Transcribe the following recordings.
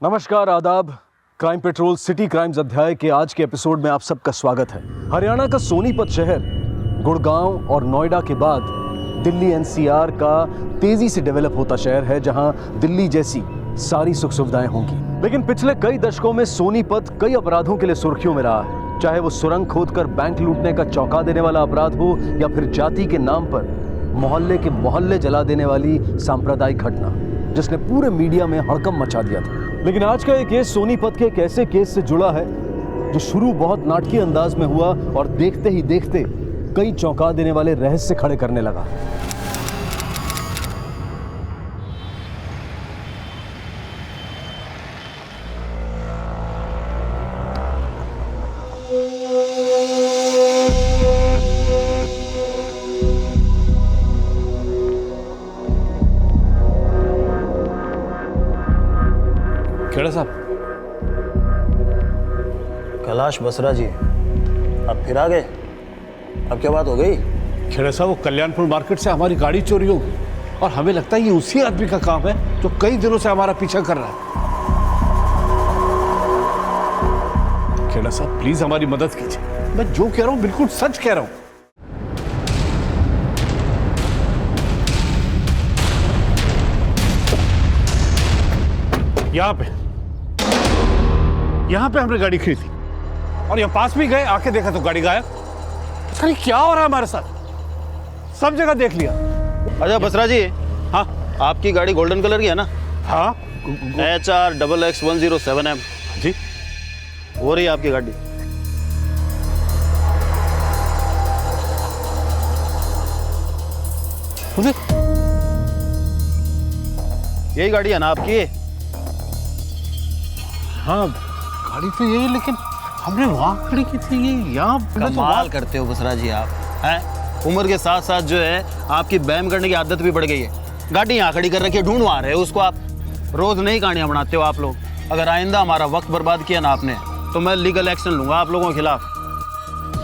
नमस्कार, आदाब। Crime petrol city crimes अध्याय के आज के एपिसोड में आप सबका स्वागत है। हरियाणा का सोनीपत शहर गुड़गांव और नोएडा के बाद दिल्ली एनसीआर का तेजी से डेवलप होता शहर है, जहां दिल्ली जैसी सारी सुख सुविधाएं होंगी। लेकिन पिछले कई दशकों में सोनीपत कई अपराधों के लिए सुर्खियों में रहा है, चाहे वो सुरंग खोदकर बैंक लूटने का चौंका देने वाला अपराध हो या फिर जाति के नाम पर मोहल्ले के मोहल्ले जला देने वाली सांप्रदायिक घटना जिसने पूरे मीडिया में हड़कंप मचा दिया था। लेकिन आज का ये केस सोनीपत के एक ऐसे केस से जुड़ा है जो शुरू बहुत नाटकीय अंदाज में हुआ और देखते ही देखते कई चौंका देने वाले रहस्य खड़े करने लगा। खेड़ा साहब। कैलाश बसरा जी, आप फिर आ गए? अब क्या बात हो गई? खेड़ा साहब, वो कल्याणपुर मार्केट से हमारी गाड़ी चोरी हो गई और हमें लगता है ये उसी आदमी का काम है जो कई दिनों से हमारा पीछा कर रहा है। खेड़ा साहब, प्लीज हमारी मदद कीजिए। मैं जो कह रहा हूं बिल्कुल सच कह रहा हूं। यहां पे हमने गाड़ी खरीदी और यहां पास भी गए, आके देखा तो गाड़ी गायब। पता नहीं क्या हो रहा है हमारे साथ। सब जगह देख लिया। अच्छा बसरा जी, हाँ आपकी गाड़ी गोल्डन कलर की है ना? हाँ HR XX107M जी, हो रही है आपकी गाड़ी। यही गाड़ी है ना आपकी? हाँ गाड़ी तो यही, लेकिन हमने वहां खड़ी की थी, ये यहाँ कमाल करते हो बसरा जी आप, हैं? उम्र के साथ साथ जो है आपकी बैम करने की आदत भी बढ़ गई है। गाड़ी यहाँ खड़ी कर रखी है, ढूंढ रहे हो उसको आप। रोज नई कहानियां बनाते हो आप लोग। अगर आइंदा हमारा वक्त बर्बाद किया ना आपने तो मैं लीगल एक्शन लूंगा आप लोगों के खिलाफ।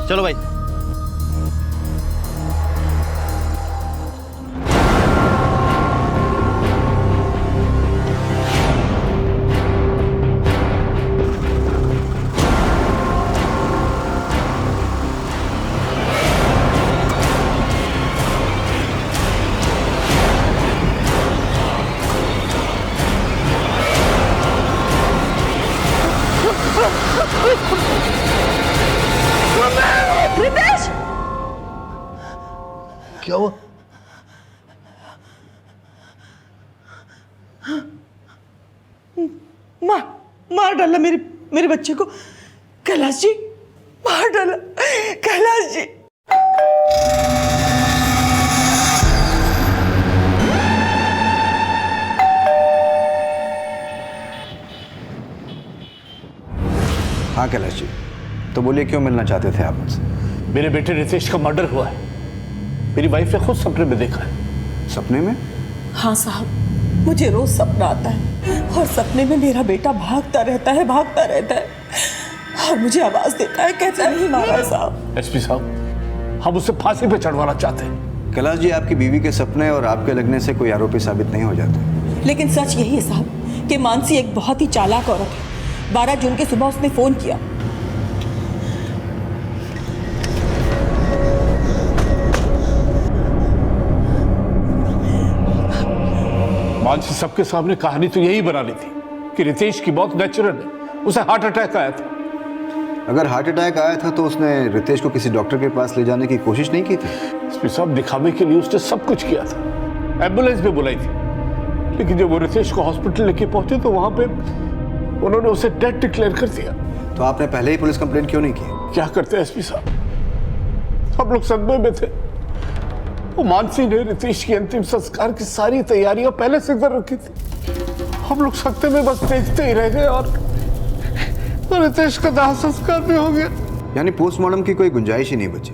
चलो भाई। रितेश! क्या हुआ? मार डाला मेरे बच्चे को। कैलाश जी, मार डाला कैलाश जी। हाँ कैलाश जी, तो बोलिए क्यों मिलना चाहते थे आप मुझसे? मेरे बेटे रितेश का मर्डर हुआ है। मेरी वाइफ ने खुद सपने में देखा है। सपने में? हाँ साहब, मुझे रोज सपना आता है और सपने में मेरा बेटा भागता रहता है और मुझे आवाज देता है, कहता है नहीं मारा है साहब। एसपी साहब, हम उसे फांसी पे चढ़वाना चाहते हैं। कैलाश जी, आपकी बीवी के सपने और आपके लगने से कोई आरोपी साबित नहीं हो जाते। लेकिन सच यही है साहब कि मानसी एक बहुत ही चालाक औरत है। 12 जून की सुबह उसने फोन किया। मानसी सबके सामने कहानी तो यही बना ली थी कि रितेश की मौत नेचुरल है, उसे हार्ट अटैक आया था। अगर हार्ट अटैक आया था तो उसने रितेश को किसी डॉक्टर के पास ले जाने की कोशिश नहीं की थी? एसपी साहब, दिखावे के लिए उसने सब कुछ किया था। एम्बुलेंस भी बुलाई थी, लेकिन जब वो रितेश को हॉस्पिटल लेके पहुंचे तो वहां पे उन्होंने उसे डेड डिक्लेयर कर दिया। तो आपने पहले ही पुलिस कंप्लेंट क्यों नहीं की? क्या करते एसपी साहब, हम लोग सदमे में थे। वो मानसी ने रितेश की अंतिम संस्कार की सारी तैयारियां पहले से कर रखी थी। हम लोग सत्ते में बस देखते ही रह गए और रितेश का दाह संस्कार भी हो गया। यानी पोस्टमार्टम की कोई गुंजाइश ही नहीं बची।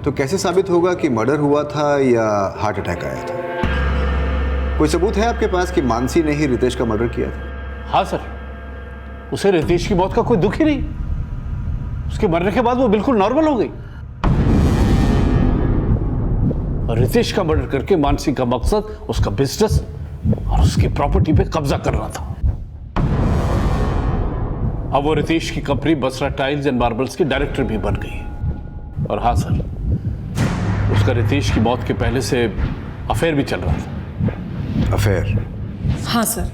तो कैसे साबित होगा कि मर्डर हुआ था या हार्ट अटैक आया था? कोई सबूत है आपके पास कि मानसी ने ही रितेश का मर्डर किया था? हाँ सर, उसे रितेश की मौत का कोई दुख ही नहीं। उसके मरने के बाद वो बिल्कुल नॉर्मल हो गई। और रितेश का मर्डर करके मानसी का मकसद उसका बिजनेस और उसकी प्रॉपर्टी पे कब्जा करना था। अब वो रितेश की company Basra tiles and marbles के डायरेक्टर भी बन गई। और हाँ सर, उसका रितेश की मौत के पहले से अफेयर भी चल रहा था। अफेयर? हाँ सर,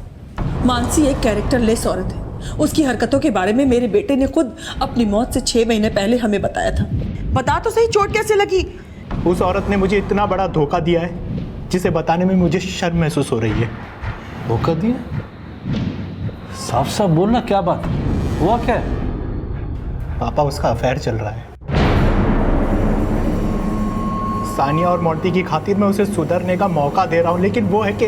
मानसी एक कैरेक्टरलेस औरत है। उसकी हरकतों के बारे में मेरे बेटे ने खुद अपनी मौत से 6 महीने पहले हमें बताया था। बता तो सही, चोट कैसे लगी? उस औरत ने मुझे इतना बड़ा धोखा दिया है जिसे बताने में मुझे शर्म महसूस हो रही है। धोखा दिया? साफ साफ बोलना, क्या बात है? हुआ क्या है? पापा, उसका अफेयर चल रहा है। सानिया और मोंटी की खातिर मैं उसे सुधरने का मौका दे रहा हूं, लेकिन वो है कि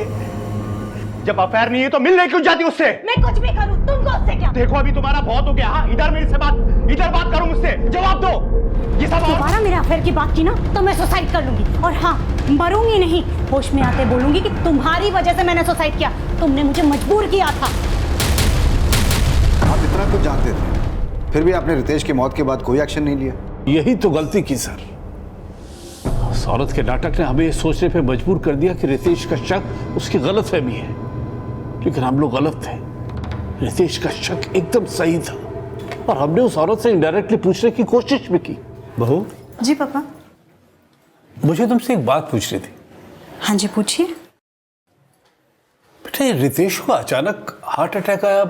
जब अफेयर नहीं है तो मिलने क्यों जाती उससे? मैं कुछ भी करूं, तुमको उससे क्या? देखो अभी तुम्हारा बहुत हो गया। हाँ, इधर मेरे से बात, इधर बात करो मुझसे, जवाब दो। ये सब दोबारा मेरे अफेयर की बात की ना तो मैं सुसाइड कर लूंगी। और हाँ, मरूंगी नहीं, होश में आते बोलूंगी कि तुम्हारी वजह से मैंने सुसाइड किया, तुमने मुझे मजबूर किया था। आप इतना कुछ जानते थे, फिर भी आपने रितेश की मौत के बाद कोई एक्शन नहीं लिया। यही तो गलती की सर। उस औरत के नाटक ने हमें ये सोचने पे मजबूर कर दिया कि रितेश का शक उसकी गलतफहमी है, लेकिन हम लोग गलत थे। रितेश का शक एकदम सही था और हमने उस औरत से इनडायरेक्टली पूछने की कोशिश भी की। बहू जी पापा। मुझे तुमसे एक बात पूछनी थी। हाँ जी पूछिए। बेटा, ये रितेश को अचानक हार्ट अटैक आया,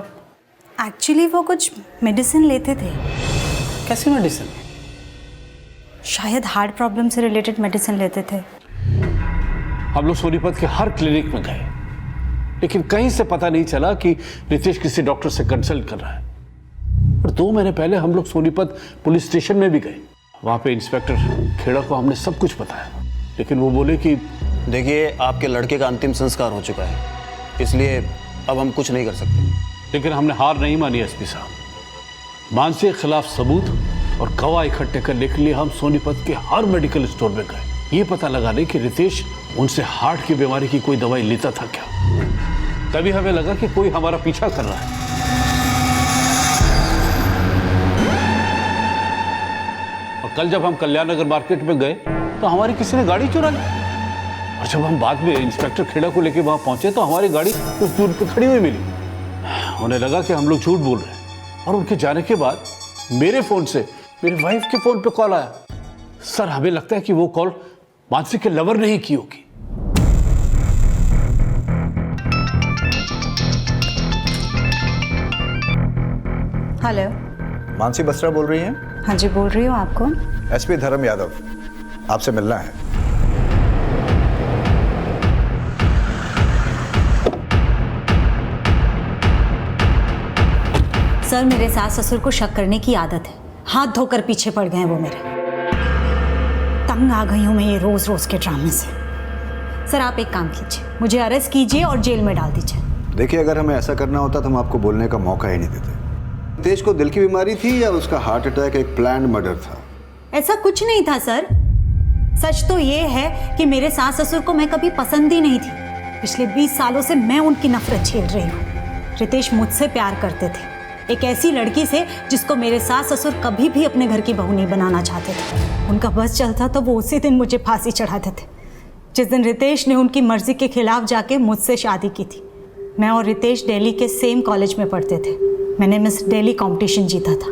एक्चुअली वो कुछ मेडिसिन लेते थे। कैसी मेडिसिन? शायद हार्ट प्रॉब्लम से रिलेटेड मेडिसिन लेते थे। हम लोग सोनीपत के हर क्लिनिक में गए, लेकिन कहीं से पता नहीं चला कि रितेश किसी डॉक्टर से कंसल्ट कर रहा है। और 2 महीने पहले हम लोग सोनीपत पुलिस स्टेशन में भी गए। वहां पे इंस्पेक्टर खेड़ा को हमने सब कुछ बताया, लेकिन वो बोले कि देखिए, आपके लड़के का अंतिम संस्कार हो चुका है, इसलिए अब हम कुछ नहीं कर सकते। लेकिन हमने हार नहीं मानी एसपी साहब। मानसी के खिलाफ सबूत और गवाह इकट्ठे करने के लिए हम सोनीपत के हर मेडिकल स्टोर में गए, ये पता लगाने कि रितेश उनसे हार्ट की बीमारी की कोई दवाई लेता था क्या। तभी हमें लगा कि कोई हमारा पीछा कर रहा है। और कल जब हम कल्याण नगर मार्केट में गए तो हमारी किसी ने गाड़ी चुरा ली। और जब हम बाद में इंस्पेक्टर खेड़ा को लेकर वहां पहुंचे तो हमारी गाड़ी कुछ दूर पे खड़ी हुई मिली। उन्हें लगा कि हम लोग झूठ बोल रहे हैं, और उनके जाने के बाद मेरे फोन से मेरी वाइफ के फोन पे कॉल आया। सर, हमें लगता है कि वो कॉल मानसी के लवर ने ही की होगी। हेलो। मानसी बसरा बोल रही हैं? हाँ जी बोल रही हूँ। आप कौन? एसपी धर्म यादव, आपसे मिलना है। सर, मेरे सास ससुर को शक करने की आदत है। हाथ धोकर पीछे पड़ गए हैं वो मेरे। तंग आ गई हूँ मैं ये रोज रोज के ड्रामे से। सर आप एक काम कीजिए, मुझे अरेस्ट कीजिए और जेल में डाल दीजिए। देखिए, अगर हमें ऐसा करना होता तो हम आपको बोलने का मौका ही नहीं देते। रितेश को दिल की बीमारी थी या उसका हार्ट अटैक एक प्लान्ड मर्डर था? ऐसा कुछ नहीं था सर। सच तो ये है कि मेरे सास ससुर को मैं कभी पसंद ही नहीं थी। पिछले 20 सालों से मैं उनकी नफरत झेल रही हूँ। रितेश मुझसे प्यार करते थे, एक ऐसी लड़की से जिसको मेरे सास ससुर कभी भी अपने घर की बहू नहीं बनाना चाहते थे। उनका बस चलता तो वो उसी दिन मुझे फांसी चढ़ाते थे, जिस दिन रितेश ने उनकी मर्जी के खिलाफ जाके मुझसे शादी की थी। मैं और रितेश दिल्ली के सेम कॉलेज में पढ़ते थे। मैंने मिस दिल्ली कंपटीशन जीता था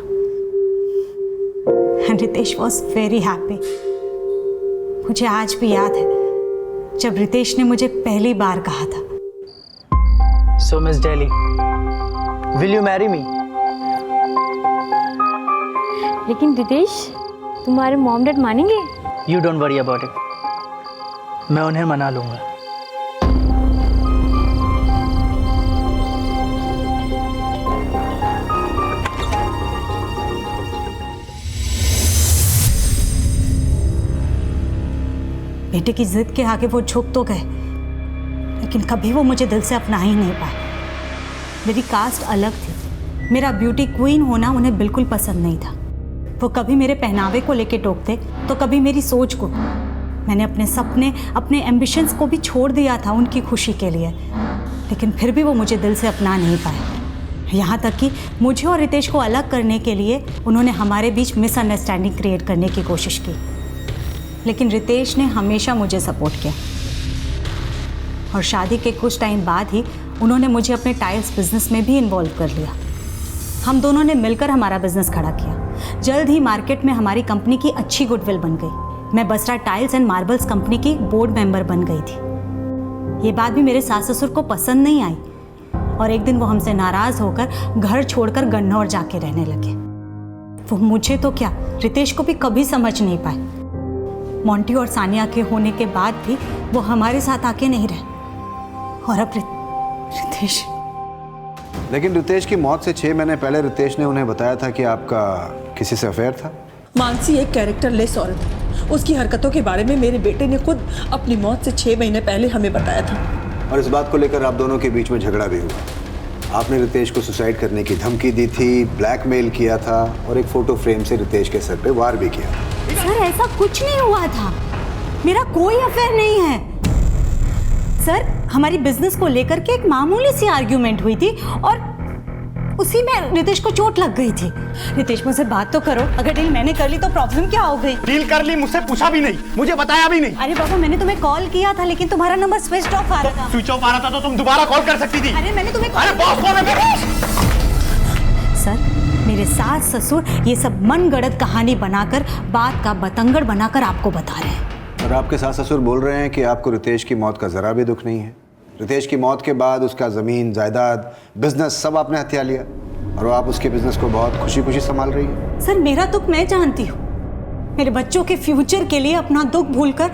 and Ritesh was very happy. मुझे आज भी याद है जब रितेश ने मुझे पहली बार कहा था, So Miss Delhi, will you marry me? लेकिन रितेश, तुम्हारे मॉम डैड मानेंगे? You don't worry about it. मैं उन्हें मना लूंगा। बेटे की जिद के आगे वो झुक तो गए, लेकिन कभी वो मुझे दिल से अपना ही नहीं पाए। मेरी कास्ट अलग थी, मेरा ब्यूटी क्वीन होना उन्हें बिल्कुल पसंद नहीं था। वो कभी मेरे पहनावे को लेके टोकते तो कभी मेरी सोच को। मैंने अपने सपने, अपने एम्बिशंस को भी छोड़ दिया था उनकी खुशी के लिए, लेकिन फिर भी वो मुझे दिल से अपना नहीं पाए। यहाँ तक कि मुझे और रितेश को अलग करने के लिए उन्होंने हमारे बीच मिसअंडरस्टैंडिंग क्रिएट करने की कोशिश की, लेकिन रितेश ने हमेशा मुझे सपोर्ट किया। और शादी के कुछ टाइम बाद ही उन्होंने मुझे अपने टाइल्स बिजनेस में भी इन्वॉल्व कर लिया। हम दोनों ने मिलकर हमारा बिजनेस खड़ा किया। जल्द ही मार्केट में हमारी कंपनी की अच्छी गुडविल बन गई। मैं Basra tiles and marbles company की बोर्ड मेंबर बन गई थी। ये बात भी मेरे सास ससुर को पसंद नहीं आई और एक दिन वो हमसे नाराज होकर घर छोड़कर गन्नौर जाके रहने लगे। वो मुझे तो क्या, रितेश को भी कभी समझ नहीं पाए। मोंटी और सानिया के होने के बाद भी वो हमारे साथ आके नहीं रहे। और अब रितेश। लेकिन रितेश की मौत से 6 महीने पहले रितेश ने उन्हें बताया था कि आपका किसी से अफेयर था। मानसी एक कैरेक्टरलेस औरत है। उसकी हरकतों के बारे में मेरे बेटे ने खुद अपनी मौत से 6 महीने पहले हमें बताया था। और इस बात को लेकर आप दोनों के बीच में झगड़ा भी हुआ। आपने रितेश को सुसाइड करने की धमकी दी थी, ब्लैकमेल किया था और एक फोटो फ्रेम से रितेश के सर पे वार भी किया। सर ऐसा कुछ नहीं हुआ था, मेरा कोई अफेयर नहीं है। सर हमारी बिजनेस को लेकर के एक मामूली सी आर्ग्यूमेंट हुई थी और उसी में रितेश को चोट लग गई थी। रितेश मुझसे बात तो करो, अगर डील मैंने कर ली तो प्रॉब्लम क्या हो गई? डील कर ली, मुझसे पूछा भी नहीं, मुझे बताया भी नहीं। अरे बाबा मैंने तुम्हें कॉल किया था लेकिन तुम्हारा नंबर स्विच ऑफ आ रहा था। स्विच ऑफ आ रहा था तो तुम दोबारा कॉल कर सकती थी। अरे मैंने तुम्हें अरे बॉस कौन है? सर मेरे सास ससुर ये सब मनगढ़ंत कहानी बनाकर, बात का बतंगड़ बनाकर आपको बता रहे हैं। और आपके सास ससुर बोल रहे हैं कि आपको रितेश की मौत का जरा भी दुख नहीं है। रितेश की मौत के बाद उसका जमीन, जायदाद, बिजनेस सब आपने हथिया लिया और आप उसके बिजनेस को बहुत खुशी खुशी संभाल रही है। सर मेरा दुख मैं जानती हूँ। मेरे बच्चों के फ्यूचर के लिए अपना दुख भूलकर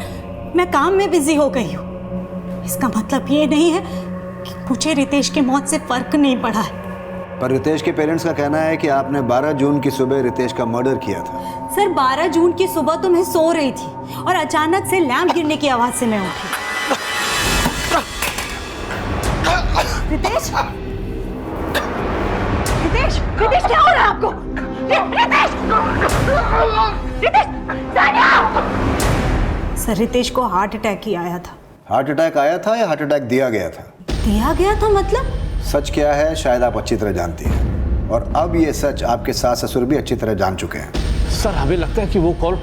मैं काम में बिजी हो गई हूँ। इसका मतलब ये नहीं है कि मुझे रितेश की मौत से फर्क नहीं पड़ा है। पर रितेश के पेरेंट्स का कहना है कि आपने 12 जून की सुबह रितेश का मर्डर किया था। सर 12 जून की सुबह तो मैं सो रही थी और अचानक से लैंप गिरने की आवाज से मैं उठी। रितेश, रितेश, रितेश क्या हो रहा है आपको? रितेश, रितेश, सानिया! सर रितेश को हार्ट अटैक ही आया था। हार्ट अटैक आया था या हार्ट अटैक दिया गया था? दिया गया था मतलब? सच क्या है शायद आप अच्छी तरह जानती हैं और अब ये सच आपके सास ससुर भी अच्छी तरह जान चुके हैं। सर हमें लगता है कि वो कॉल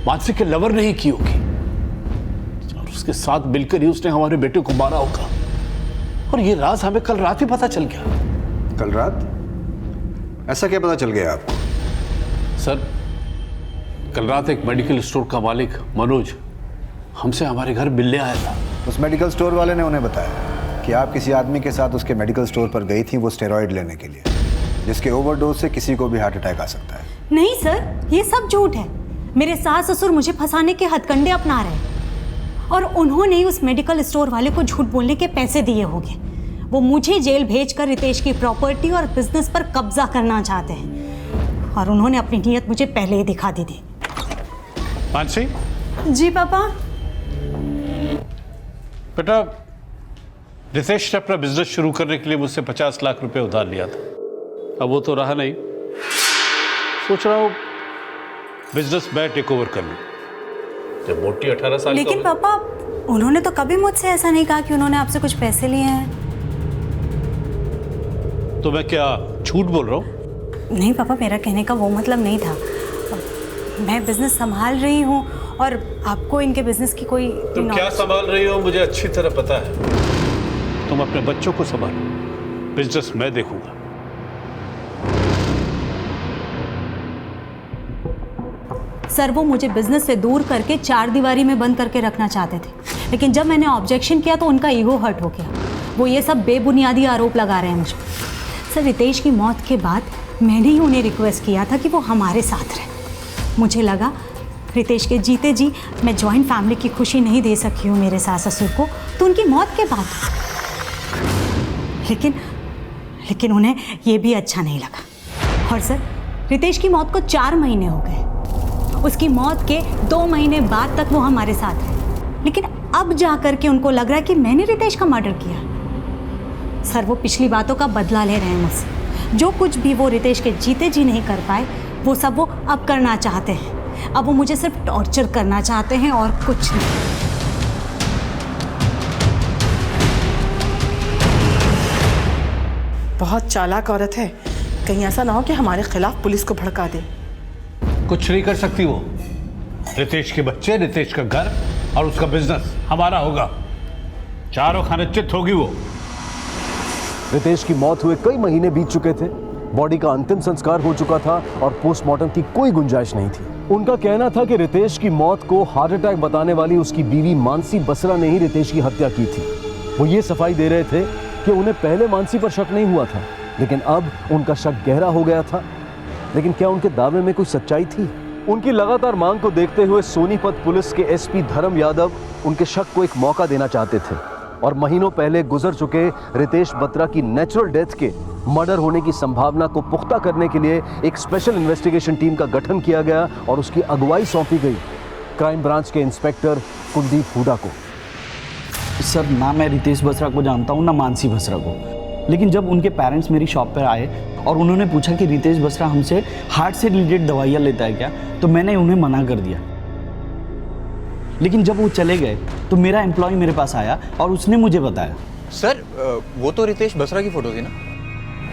मानसी के लवर ने ही की होगी और उसके साथ मिलकर ही उसने हमारे बेटे को मारा होगा। और ये राज हमें कल रात ही पता चल गया। कल रात? ऐसा क्या पता चल गया आपको? सर कल रात एक मेडिकल स्टोर का मालिक मनोज हमसे हमारे घर मिलने आया था। उस मेडिकल स्टोर वाले ने उन्हें बताया कि आप किसी आदमी के साथ उसके मेडिकल स्टोर पर गई थी वो स्टेरॉइड लेने के लिए, जिसके ओवरडोज से किसी को भी हार्ट अटैक आ सकता है। नहीं सर ये सब झूठ है। मेरे सास ससुर मुझे फंसाने के हथकंडे अपना रहे हैं और उन्होंने ही उस मेडिकल स्टोर वाले को झूठ बोलने के पैसे दिए होंगे। वो मुझे जेल भेजकर रितेश की प्रॉपर्टी और बिजनेस पर कब्जा करना चाहते हैं और उन्होंने अपनी नीयत मुझे पहले ही दिखा दी थी। मानसी? जी पापा। बेटा रितेश ने अपना बिजनेस शुरू करने के लिए मुझसे 50 लाख रुपए उधार लिया था। अब वो तो रहा नहीं, सोच रहा हूँ बिजनेस मैं टेक ओवर कर लूँ। जब मोटी 18 साल लेकिन पापा उन्होंने तो कभी मुझसे ऐसा नहीं कहा कि उन्होंने आपसे कुछ पैसे लिए हैं। तो मैं क्या झूठ बोल रहा हूँ? नहीं पापा मेरा कहने का वो मतलब नहीं था। मैं बिजनेस संभाल रही हूँ और आपको इनके बिजनेस की कोई तुम क्या संभाल रही हो मुझे अच्छी तरह पता है। तुम अपने बच्चों को संभालो, बिजनेस मैं देखूंगा। सर वो मुझे बिजनेस से दूर करके 4 दीवारी में बंद करके रखना चाहते थे, लेकिन जब मैंने ऑब्जेक्शन किया तो उनका ईगो हर्ट हो गया। वो ये सब बेबुनियादी आरोप लगा रहे हैं मुझे। सर रितेश की मौत के बाद मैंने ही उन्हें रिक्वेस्ट किया था कि वो हमारे साथ रहे। मुझे लगा रितेश के जीते जी मैं जॉइंट फैमिली की खुशी नहीं दे सकी हूँ मेरे सास ससुर को, तो उनकी मौत के बाद। लेकिन उन्हें ये भी अच्छा नहीं लगा। और सर रितेश की मौत को 4 महीने हो गए। उसकी मौत के 2 महीने बाद तक वो हमारे साथ रहे, लेकिन अब जा कर के उनको लग रहा है कि मैंने रितेश का मर्डर किया। सर वो पिछली बातों का बदला ले रहे हैं मुझसे। जो कुछ भी वो रितेश के जीते जी नहीं कर पाए वो सब वो अब करना चाहते हैं। अब वो मुझे सिर्फ टॉर्चर करना चाहते हैं और कुछ नहीं। बहुत चालाक औरत है, कहीं ऐसा ना हो कि हमारे खिलाफ पुलिस को भड़का दे। कुछ नहीं कर सकती वो। रितेश के बच्चे, रितेश का घर और उसका बिजनेस हमारा होगा। चारों खाने चित होगी वो। रितेश की मौत हुए कई महीने बीत चुके थे, बॉडी का अंतिम संस्कार हो चुका था और पोस्टमार्टम की कोई गुंजाइश नहीं थी। उनका कहना था कि रितेश की मौत को हार्ट अटैक बताने वाली उसकी बीवी मानसी बसरा ने ही रितेश की हत्या की थी। वो ये सफाई दे रहे थे कि उन्हें पहले मानसी पर शक नहीं हुआ था, लेकिन अब उनका शक गहरा हो गया था। लेकिन क्या उनके दावे में कोई सच्चाई थी? उनकी लगातार मांग को देखते हुए सोनीपत पुलिस के एसपी धर्म यादव उनके शक को एक मौका देना चाहते थे और महीनों पहले गुजर चुके रितेश बत्रा की नेचुरल डेथ के मर्डर होने की संभावना को पुख्ता करने के लिए एक स्पेशल इन्वेस्टिगेशन टीम का गठन किया गया और उसकी अगुवाई सौंपी गई क्राइम ब्रांच के इंस्पेक्टर कुलदीप हुडा को। सर, ना मैं रितेश बसरा को जानता हूँ ना मानसी बसरा को, लेकिन जब उनके पेरेंट्स मेरी शॉप पर आए और उन्होंने पूछा कि रितेश बसरा हमसे हार्ट से रिलेटेड दवाइयाँ लेता है क्या, तो मैंने उन्हें मना कर दिया। लेकिन जब वो चले गए तो मेरा एम्प्लॉय मेरे पास आया और उसने मुझे बताया। सर, वो तो रितेश बसरा की फ़ोटो थी ना?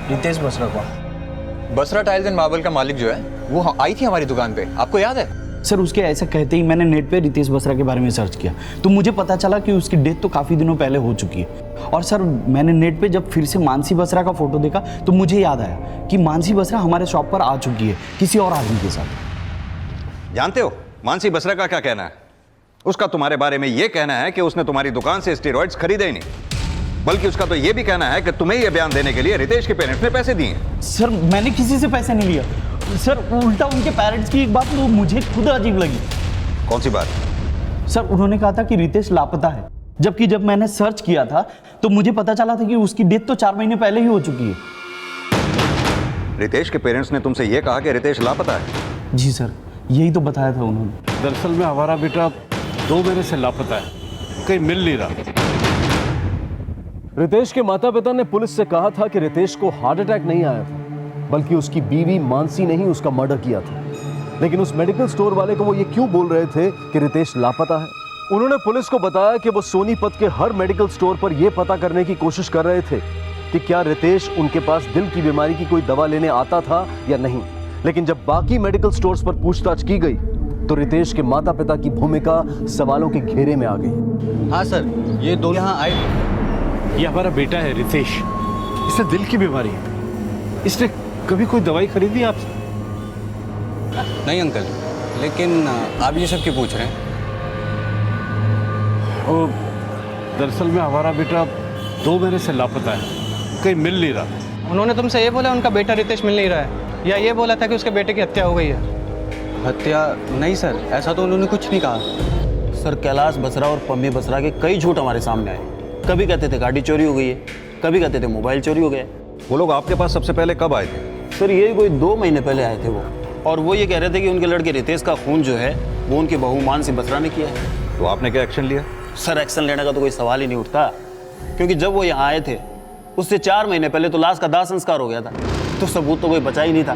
रितेश बसरा को? बसरा टाइल्स एंड मार्बल का मालिक जो है वो आई थी हमारी दुकान पे, आपको याद है? सर, उसके ऐसा कहते ही मैंने नेट पे रितेश बसरा के बारे में सर्च किया तो मुझे पता चला कि उसकी डेथ तो काफ़ी दिनों पहले हो चुकी है। और सर, मैंने नेट पे जब फिर से मानसी बसरा का फोटो देखा तो मुझे याद आया कि मानसी बसरा हमारे शॉप पर आ चुकी है किसी और आदमी के साथ। जानते हो मानसी बसरा का क्या कहना है? उसका तुम्हारे बारे में यह कहना है कि उसने तुम्हारी दुकान से स्टेरॉइड्स खरीदे ही नहीं, बल्कि उसका तो यह भी कहना है कि तुम्हें यह बयान देने के लिए रितेश के पेरेंट्स ने पैसे दिए। सर, मैंने किसी से पैसे नहीं लिया सर, उल्टा उनके पेरेंट्स की एक बात तो मुझे खुद अजीब लगी। कौन सी बात? सर, उन्होंने कहा था कि रितेश लापता है, जबकि जब मैंने सर्च किया था तो मुझे पता चला था कि उसकी डेथ तो 4 महीने पहले ही हो चुकी है। रितेश के पेरेंट्स ने तुमसे यह कहा कि रितेश लापता है? जी सर, यही तो बताया था उन्होंने। दरअसल में हमारा बेटा 2 महीने से लापता है, कहीं मिल नहीं रहा। रितेश के माता पिता ने पुलिस से कहा था कि रितेश को हार्ट अटैक नहीं आया था, बल्कि उसकी बीवी मानसी ने ही उसका मर्डर किया था। लेकिन उस मेडिकल स्टोर वाले को वो ये क्यों बोल रहे थे कि रितेश लापता है? उन्होंने पुलिस को बताया कि वो सोनीपत के हर मेडिकल स्टोर पर यह पता करने की कोशिश कर रहे थे कि क्या रितेश उनके पास दिल की बीमारी की कोई दवा लेने आता था या नहीं। लेकिन जब बाकी मेडिकल स्टोर्स पर पूछताछ की गई तो रितेश के माता पिता की भूमिका सवालों के घेरे में आ गई। हाँ सर, ये दो यहाँ आए। ये हमारा बेटा है रितेश, इसे दिल की बीमारी है। इसने कभी कोई दवाई खरीदी आपसे? नहीं अंकल, लेकिन आप ये सब क्यों पूछ रहे हैं? दरअसल में हमारा बेटा 2 महीने से लापता है, कहीं मिल नहीं रहा। उन्होंने तुमसे ये बोला उनका बेटा रितेश मिल नहीं रहा है, या ये बोला था कि उसके बेटे की हत्या हो गई है? हत्या नहीं सर, ऐसा तो उन्होंने कुछ नहीं कहा। सर, कैलाश बसरा और पम्मी बसरा के कई झूठ हमारे सामने आए। कभी कहते थे गाड़ी चोरी हो गई है, कभी कहते थे मोबाइल चोरी हो गया। वो लोग आपके पास सबसे पहले कब आए थे? सर, यही कोई 2 महीने पहले आए थे वो, और वो ये कह रहे थे कि उनके लड़के रितेश का खून जो है वो उनकी बहू मानसी बसरा ने किया है। तो आपने क्या एक्शन लिया? सर, एक्शन लेने का तो कोई सवाल ही नहीं उठता, क्योंकि जब वो यहाँ आए थे उससे 4 महीने पहले तो लाश का दाह संस्कार हो गया था, तो सबूत तो कोई बचा ही नहीं था,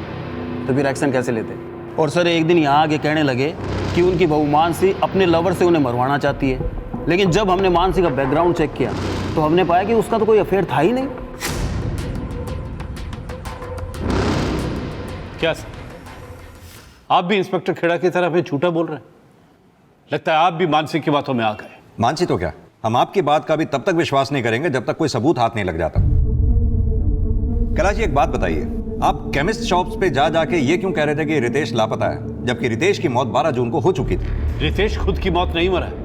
तो फिर एक्शन कैसे लेते? और सर, एक दिन यहाँ आके कहने लगे कि उनकी बहू मानसी अपने लवर से उन्हें मरवाना चाहती है। लेकिन जब हमने मानसी का बैकग्राउंड चेक किया तो हमने पाया कि उसका तो कोई अफेयर था ही नहीं। क्या सर, आप भी इंस्पेक्टर खेड़ा की तरह हमें झूठा बोल रहे हैं? लगता है आप भी मानसी की बातों में आ गए। मानसी तो क्या, हम आपकी बात का भी तब तक विश्वास नहीं करेंगे जब तक कोई सबूत हाथ नहीं लग जाता। कैलाश जी, एक बात बताइए, आप केमिस्ट शॉप्स पे जा जाके ये क्यों कह रहे थे कि रितेश लापता है, जबकि रितेश की मौत 12 जून को हो चुकी थी? रितेश खुद की मौत नहीं मरा है,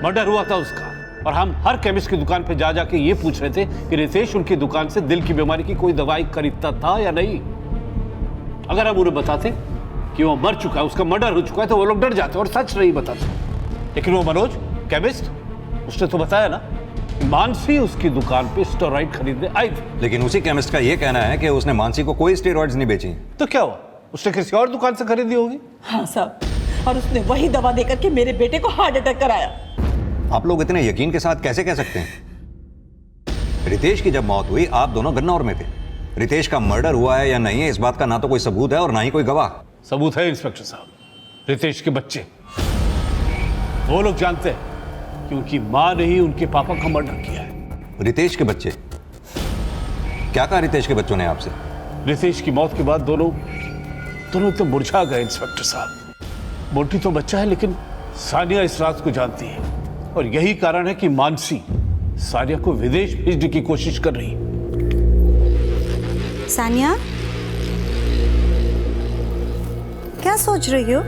मर्डर हुआ था उसका, और हम हर केमिस्ट की दुकान पे जा जाके ये पूछ रहे थे कि रितेश उनकी दुकान से दिल की बीमारी की कोई दवाई खरीदता था या नहीं। अगर हम उन्हें बताते कि वो मर चुका है, उसका मर्डर हो चुका है, तो वो लोग डर जाते और सच नहीं बताते। लेकिन वो मनोज केमिस्ट, उसने तो बताया ना, मानसी उसकी दुकान पे स्टेरॉइड खरीदने आई थी। लेकिन उसी केमिस्ट का ये कहना है कि उसने मानसी को कोई स्टेरॉइड्स नहीं बेची। तो क्या हुआ, उसने किसी और दुकान से खरीदी होगी? हाँ साहब, और उसने वही दवा देकर के मेरे बेटे को हार्ट अटैक कराया। आप लोग इतने यकीन के साथ कैसे कह सकते हैं? रितेश की जब मौत हुई आप दोनों गन्नौर में थे। रितेश का मर्डर हुआ है या नहीं है इस बात का ना तो कोई सबूत है और ना ही कोई गवाह। सबूत है इंस्पेक्टर साहब, रितेश के बच्चे, वो लोग जानते हैं कि उनकी मां ने ही उनके पापा का मर्डर किया है। रितेश के बच्चे? क्या कहा रितेश के बच्चों ने आपसे? रितेश की मौत के बाद दोनों एकदम मुरझा गए इंस्पेक्टर साहब। मोटी तो बच्चा है, लेकिन सानिया इस रात को जानती है, और यही कारण है कि मानसी सानिया को विदेश भेजने की कोशिश कर रही है। सानिया, क्या सोच रही हो?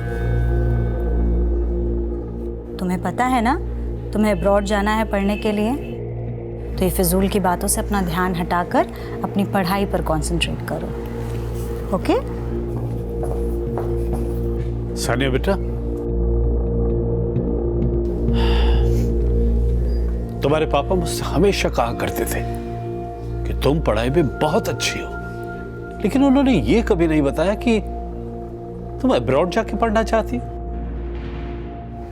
तुम्हें पता है ना तुम्हें अब्रॉड जाना है पढ़ने के लिए, तो ये फिजूल की बातों से अपना ध्यान हटाकर अपनी पढ़ाई पर कंसंट्रेट करो, ओके? सानिया बेटा, तुम्हारे पापा मुझसे हमेशा कहा करते थे कि तुम पढ़ाई में बहुत अच्छी हो, लेकिन उन्होंने ये कभी नहीं बताया कि तुम अब्रॉड जाके पढ़ना चाहती हो।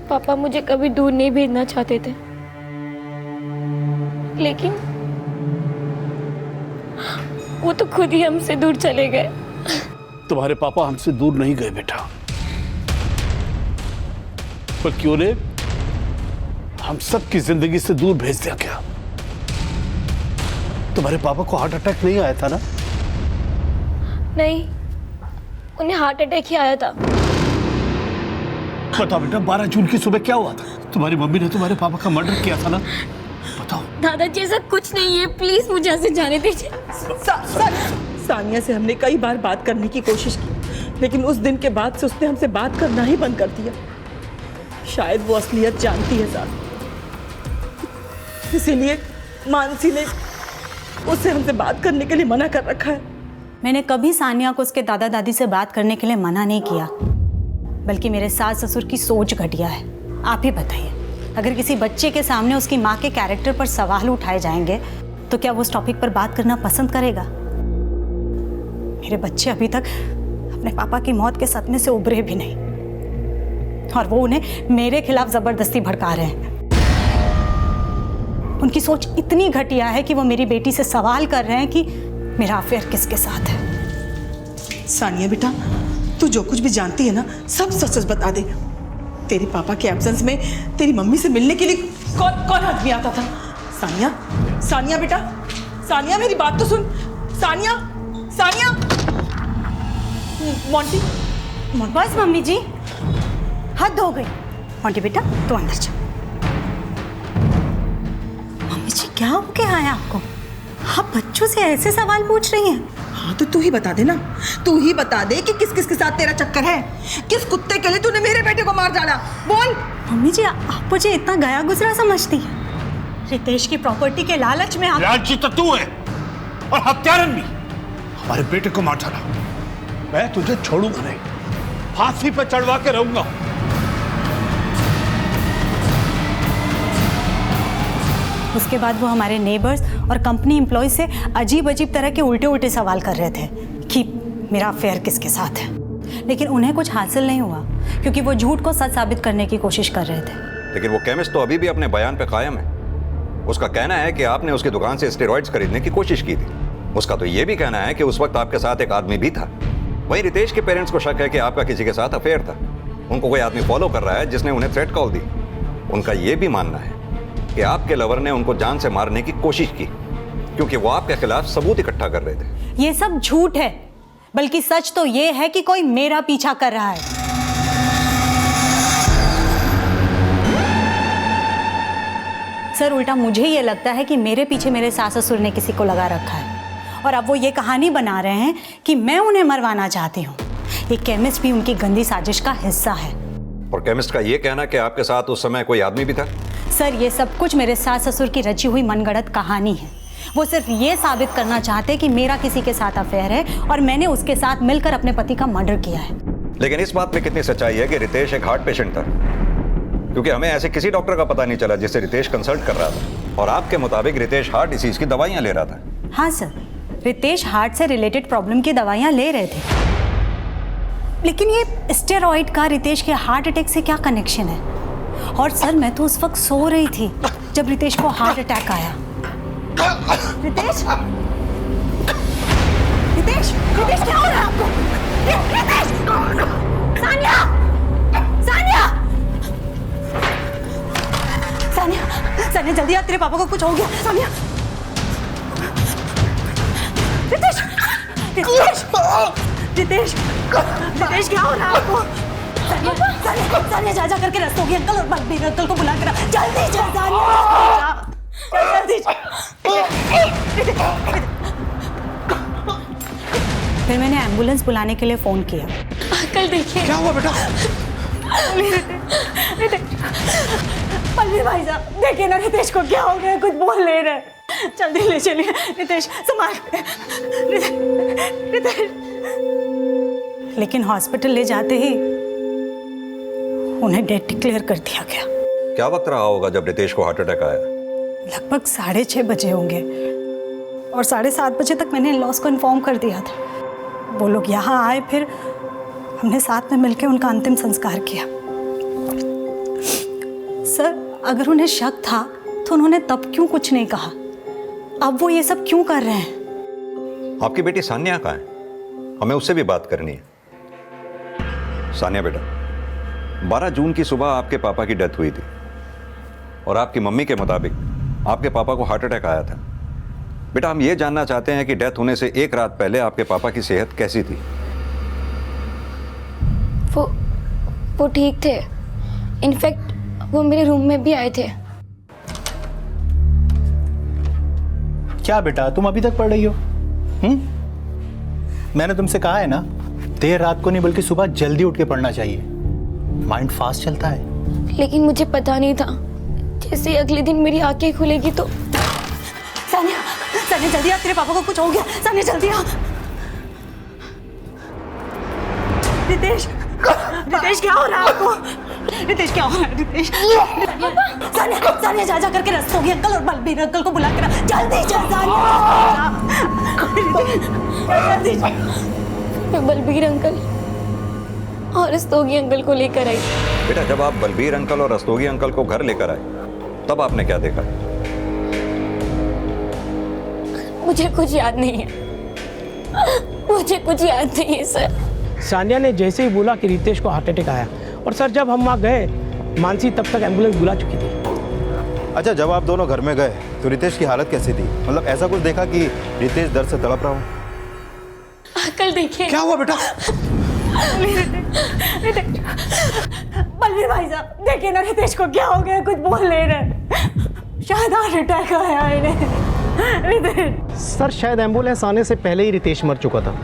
पापा मुझे कभी दूर नहीं भेजना चाहते थे, लेकिन वो तो खुद ही हमसे दूर चले गए। तुम्हारे पापा हमसे दूर नहीं गए बेटा, बल्कि उन्हें हम सबकी जिंदगी से दूर भेज दिया गया। तुम्हारे पापा को हार्ट अटैक नहीं आया था ना? नहीं, उन्हें हार्ट अटैक ही आया था। बताओ बेटा, 12 जून की सुबह क्या हुआ था? तुम्हारी मम्मी ने तुम्हारे पापा का मर्डर किया था ना? बताओ। दादाजी ऐसा कुछ नहीं है, प्लीज मुझे ऐसे जाने दीजिए। सानिया से हमने कई बार बात करने की कोशिश की, लेकिन उस दिन के बाद से उसने हमसे बात करना ही बंद कर दिया। शायद वो असलियत जानती है साहब, इसीलिए मानसी ने उससे हमसे बात करने के लिए मना कर रखा है। मैंने कभी सानिया को उसके दादा दादी से बात करने के लिए मना नहीं किया, बल्कि मेरे सास ससुर की सोच घटिया है। आप ही बताइए, अगर किसी बच्चे के सामने उसकी माँ के कैरेक्टर पर सवाल उठाए जाएंगे तो क्या वो उस टॉपिक पर बात करना पसंद करेगा? मेरे बच्चे अभी तक अपने पापा की मौत के सदमे से उभरे भी नहीं, और वो उन्हें मेरे खिलाफ जबरदस्ती भड़का रहे हैं। उनकी सोच इतनी घटिया है कि वो मेरी बेटी से सवाल कर रहे हैं कि मेरा अफेयर किसके साथ है। सानिया बेटा, तू जो कुछ भी जानती है ना, सब सच सच बता दे। तेरे पापा के एब्सेंस में तेरी मम्मी से मिलने के लिए कौन आदमी आता था? सानिया, सानिया बेटा, सानिया मेरी बात तो सुन। सानिया, सानिया, मोंटी, बस मम्मी जी, हद हो गई। मोंटी बेटा तू अंदर जा। मम्मी जी क्या हो गया है आपको? आप बच्चों से ऐसे सवाल पूछ रही हैं? हाँ तो तू ही बता दे ना, तू ही बता दे कि किस किस के साथ तेरा चक्कर है। किस कुत्ते के लिए तूने मेरे बेटे को मार डाला? बोल। मम्मी जी आप मुझे इतना गया गुजरा समझती है? रितेश की प्रॉपर्टी के लालच में आप... लालची तो तू है और हत्यारन भी। हमारे बेटे को मार डाला। मैं तुझे छोड़ूंगा नहीं, फांसी पर चढ़वा के रहूंगा। उसके बाद वो हमारे नेबर्स और कंपनी एम्प्लॉय से अजीब अजीब तरह के उल्टे उल्टे सवाल कर रहे थे कि मेरा अफेयर किसके साथ है, लेकिन उन्हें कुछ हासिल नहीं हुआ क्योंकि वो झूठ को सच साबित करने की कोशिश कर रहे थे। लेकिन वो केमिस्ट तो अभी भी अपने बयान पे कायम है। उसका कहना है कि आपने उसकी दुकान से स्टेरॉइड्स खरीदने की कोशिश की थी। उसका तो ये भी कहना है कि उस वक्त आपके साथ एक आदमी भी था। वहीं रितेश के पेरेंट्स को शक है कि आपका किसी के साथ अफेयर था। उनको कोई आदमी फॉलो कर रहा है जिसने उन्हें थ्रेट कॉल दी। उनका ये भी मानना है कि आपके लवर ने उनको जान से मारने की कोशिश की क्योंकि वो आपके खिलाफ सबूत इकट्ठा कर रहे थे। ये सब झूठ है, बल्कि सच तो ये है कि कोई मेरा पीछा कर रहा है। सर उल्टा मुझे ये लगता है कि मेरे पीछे मेरे सास ससुर ने किसी को लगा रखा है, और अब वो ये कहानी बना रहे हैं कि मैं उन्हें मरवाना चाहती हूँ। ये केमिस्ट भी उनकी गंदी साजिश का हिस्सा है। और केमिस्ट का ये कहना कि आपके साथ उस समय कोई आदमी भी था? सर ये सब कुछ मेरे सास ससुर की रची हुई मनगढ़ंत कहानी है। वो सिर्फ ये साबित करना चाहते कि मेरा किसी के साथ अफेयर है और मैंने उसके साथ मिलकर अपने पति का मर्डर किया है। लेकिन इस बात में कितनी सच्चाई है कि रितेश एक हार्ट पेशेंट था? क्योंकि हमें ऐसे किसी डॉक्टर का पता नहीं चला जिससे रितेश कंसल्ट कर रहा था, और आपके मुताबिक रितेश हार्ट डिसीज की दवाइयां ले रहा था। हाँ सर, रितेश हार्ट से रिलेटेड प्रॉब्लम की दवाइयां ले रहे थे, लेकिन ये स्टेरॉइड का रितेश के हार्ट अटैक से क्या कनेक्शन है? और सर मैं तो उस वक्त सो रही थी जब रितेश को हार्ट अटैक आया। रितेश, रितेश, रितेश क्या हो रहा है आपको? रितेश, सानिया, सानिया, सानिया, सानिया जल्दी आ, तेरे पापा को कुछ हो गया। सानिया, रितेश, रितेश, रितेश, रितेश क्या हो रहा है आपको? सानिया जा करके रस्तोगी अंकल और बलबीर अंकल को बुला कर जल्दी चल सानिया, जल्दी। फिर मैंने एम्बुलेंस बुलाने के लिए फोन किया। अंकल देखिए। क्या हुआ बेटा? बलवीर भाई साहब देखिए ना, रितेश को क्या हो गया, कुछ बोल नहीं रहे। जल्दी ले चलिए रितेश, संभाल रितेश। लेकिन हॉस्पिटल ले जाते ही उन्हें डेथ डिक्लेयर कर दिया गया। क्या वक्त रहा होगा जब रितेश को हार्ट अटैक आया? लगभग 6:30 बजे होंगे और 7:30 बजे तक मैंने लॉस को इन्फॉर्म कर दिया था। वो लोग यहाँ आए, फिर हमने साथ में मिलकर उनका अंतिम संस्कार किया। सर, अगर उन्हें शक था तो उन्होंने तब क्यों कुछ नहीं कहा? अब वो ये सब क्यों कर रहे हैं? आपकी बेटी सान्या कहाँ है? हमें उससे भी बात करनी है। सान्या बेटा, 12 जून की सुबह आपके पापा की डेथ हुई थी और आपकी मम्मी के मुताबिक आपके पापा को हार्ट अटैक आया था। बेटा, हम ये जानना चाहते हैं कि डेथ होने से एक रात पहले आपके पापा की सेहत कैसी थी? वो ठीक थे। इनफैक्ट वो मेरे रूम में भी आए थे। क्या बेटा, तुम अभी तक पढ़ रही हो? मैंने तुमसे कहा है ना, देर रात को नहीं बल्कि सुबह जल्दी उठ के पढ़ना चाहिए, माइंड फास्ट चलता है। लेकिन मुझे पता नहीं था, जैसे अगले दिन मेरी आंखें खुलेगी तो। सानिया, सानिया जल्दी आ, तेरे पापा को कुछ हो गया। सानिया जल्दी आ। रितेश, रितेश क्या हो रहा है आपको? रितेश क्या हो रहा है? रितेश, सानिया, सानिया जा करके रस्तोगी अंकल और बलबीर अंकल को बुला कर जल्दी चल। सानिया जल्दी जा। मैं बलबीर अंकल और रस्तोगी अंकल को लेकर आई। बेटा, जब आप बलबीर अंकल और रस्तोगी अंकल को घर लेकर आए तब आपने क्या देखा? मुझे कुछ याद नहीं है, मुझे कुछ याद नहीं है सर। सानिया ने जैसे ही बोला कि रितेश को हार्ट अटैक आया, और सर जब हम वहाँ गए मानसी तब तक एम्बुलेंस बुला चुकी थी। अच्छा, जब आप दोनों घर में गए तो रितेश की हालत कैसी थी? मतलब ऐसा कुछ देखा कि रितेश दर्द से तड़प रहा हो? अंकल देखिए। क्या हुआ बेटा? बलवीर भाई साहब देखिए ना, रितेश को क्या हो गया, कुछ बोल नहीं रहे। शायद हार्ट अटैक आया इन्हें। रितेश सर, शायद एम्बुलेंस आने से पहले ही रितेश मर चुका था।